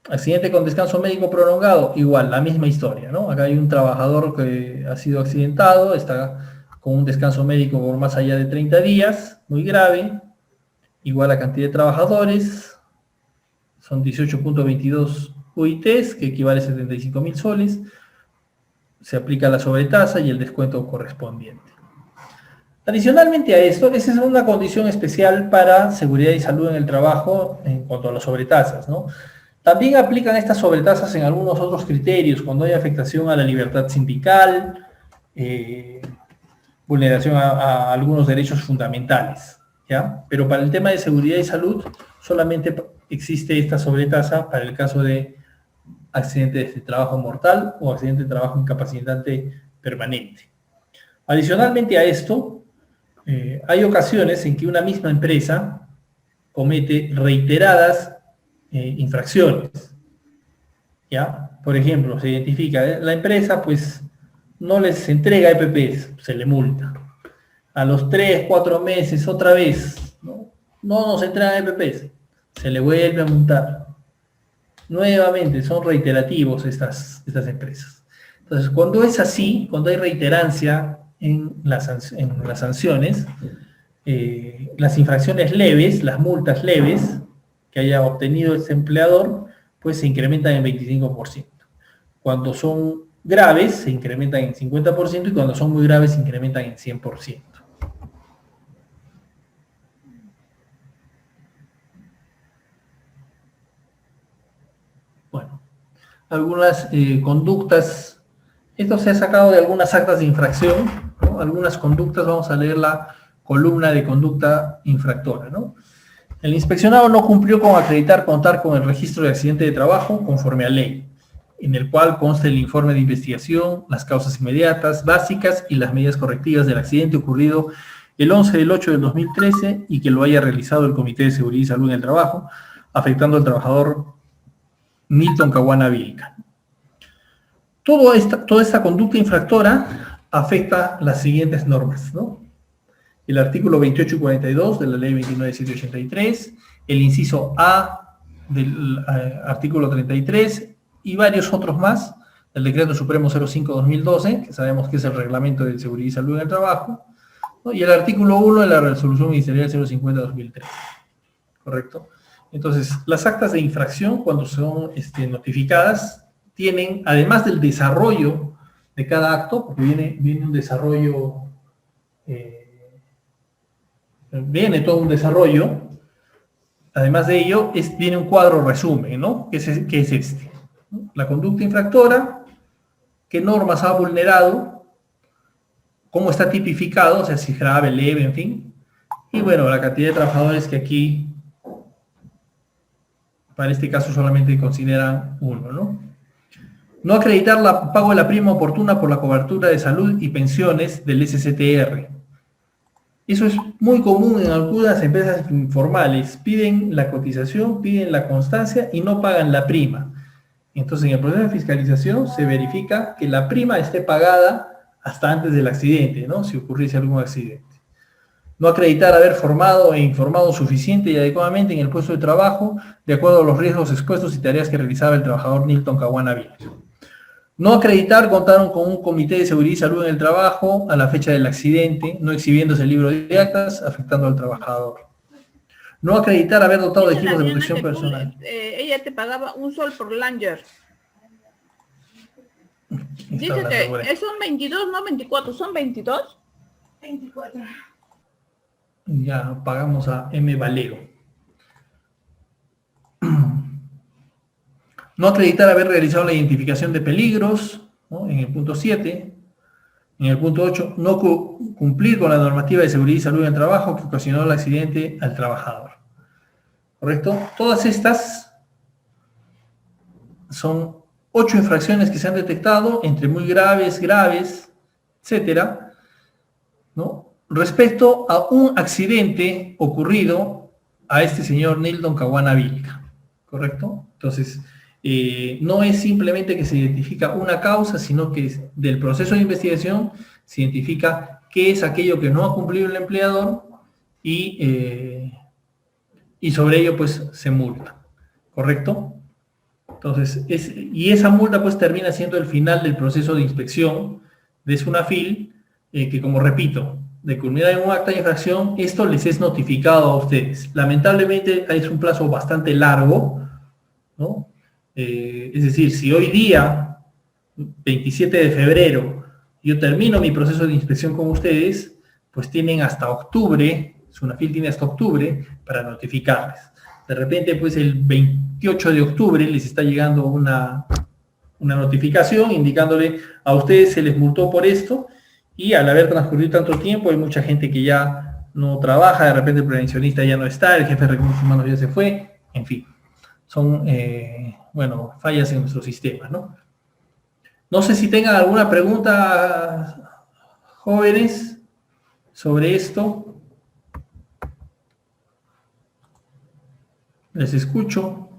Accidente con descanso médico prolongado, igual, la misma historia, ¿no? Acá hay un trabajador que ha sido accidentado, está con un descanso médico por más allá de 30 días, muy grave, igual la cantidad de trabajadores, son 18.22 UITs, que equivale a 75.000 soles, se aplica la sobretasa y el descuento correspondiente. Adicionalmente a esto, esa es una condición especial para seguridad y salud en el trabajo en cuanto a las sobretasas, ¿no? También aplican estas sobretasas en algunos otros criterios, cuando hay afectación a la libertad sindical, eh, vulneración a algunos derechos fundamentales, ¿ya? Pero para el tema de seguridad y salud, solamente existe esta sobretasa para el caso de accidente de trabajo mortal o accidente de trabajo incapacitante permanente. Adicionalmente a esto, hay ocasiones en que una misma empresa comete reiteradas infracciones, ¿ya? Por ejemplo, se identifica, la empresa pues no les entrega EPPs, se le multa. A los 3, 4 meses, otra vez, no nos entregan EPPs, se le vuelve a multar. Nuevamente, son reiterativos estas empresas. Entonces, cuando es así, cuando hay reiterancia en las sanciones, las infracciones leves, las multas leves que haya obtenido este empleador, pues se incrementan en 25%. Cuando son graves, se incrementan en 50% y cuando son muy graves, se incrementan en 100%. Bueno, algunas conductas, esto se ha sacado de algunas actas de infracción, ¿no? Algunas conductas, vamos a leer la columna de conducta infractora, ¿no? El inspeccionado no cumplió con acreditar contar con el registro de accidente de trabajo conforme a ley, en el cual consta el informe de investigación, las causas inmediatas, básicas y las medidas correctivas del accidente ocurrido el 11 del 8 del 2013 y que lo haya realizado el Comité de Seguridad y Salud en el Trabajo, afectando al trabajador Nilton Caguana Vilca. Toda esta conducta infractora afecta las siguientes normas, ¿no? El artículo 28 y 42 de la ley 29.783, el inciso A del artículo 33 y varios otros más, del decreto supremo 05-2012, que sabemos que es el reglamento de seguridad y salud en el trabajo, ¿no? Y el artículo 1 de la resolución ministerial 050-2003, ¿correcto? Entonces, las actas de infracción, cuando son notificadas, tienen, además del desarrollo de cada acto, porque viene un desarrollo, viene todo un desarrollo, además de ello, viene un cuadro resumen, ¿no? Que es este, ¿no? La conducta infractora, qué normas ha vulnerado, cómo está tipificado, o sea, si grave, leve, en fin, y bueno, la cantidad de trabajadores que aquí, para este caso, solamente consideran uno, ¿no? No acreditar el pago de la prima oportuna por la cobertura de salud y pensiones del SCTR. Eso es muy común en algunas empresas informales. Piden la cotización, piden la constancia y no pagan la prima. Entonces, en el proceso de fiscalización se verifica que la prima esté pagada hasta antes del accidente, ¿no? Si ocurriese algún accidente. No acreditar haber formado e informado suficiente y adecuadamente en el puesto de trabajo de acuerdo a los riesgos expuestos y tareas que realizaba el trabajador Nilton Caguana Vilca. No acreditar contaron con un comité de seguridad y salud en el trabajo a la fecha del accidente, no exhibiéndose el libro de actas, afectando al trabajador. No acreditar haber dotado de equipos de protección personal. Ella te pagaba $1 por Langer. Dice que son 22, no 24, ¿son 22? 24. Ya pagamos a M. Valero. No acreditar haber realizado la identificación de peligros, ¿no? En el punto 7. En el punto 8, no cumplir con la normativa de seguridad y salud en el trabajo que ocasionó el accidente al trabajador. ¿Correcto? Todas estas son 8 infracciones que se han detectado, entre muy graves, etcétera, ¿no? Respecto a un accidente ocurrido a este señor Nilton Caguana Vilca. ¿Correcto? Entonces, no es simplemente que se identifica una causa, sino que del proceso de investigación se identifica qué es aquello que no ha cumplido el empleador y sobre ello pues se multa, ¿correcto? Entonces, y esa multa pues termina siendo el final del proceso de inspección de SUNAFIL, que como repito, de culminar en un acta de infracción, esto les es notificado a ustedes. Lamentablemente es un plazo bastante largo, ¿no? Es decir, si hoy día, 27 de febrero, yo termino mi proceso de inspección con ustedes, pues tienen hasta octubre, Sunafil tiene hasta octubre para notificarles. De repente, pues el 28 de octubre les está llegando una notificación indicándole a ustedes se les multó por esto, y al haber transcurrido tanto tiempo hay mucha gente que ya no trabaja, de repente el prevencionista ya no está, el jefe de recursos humanos ya se fue, en fin, son bueno, fallas en nuestro sistema, ¿no? No sé si tengan alguna pregunta, jóvenes, sobre esto. Les escucho.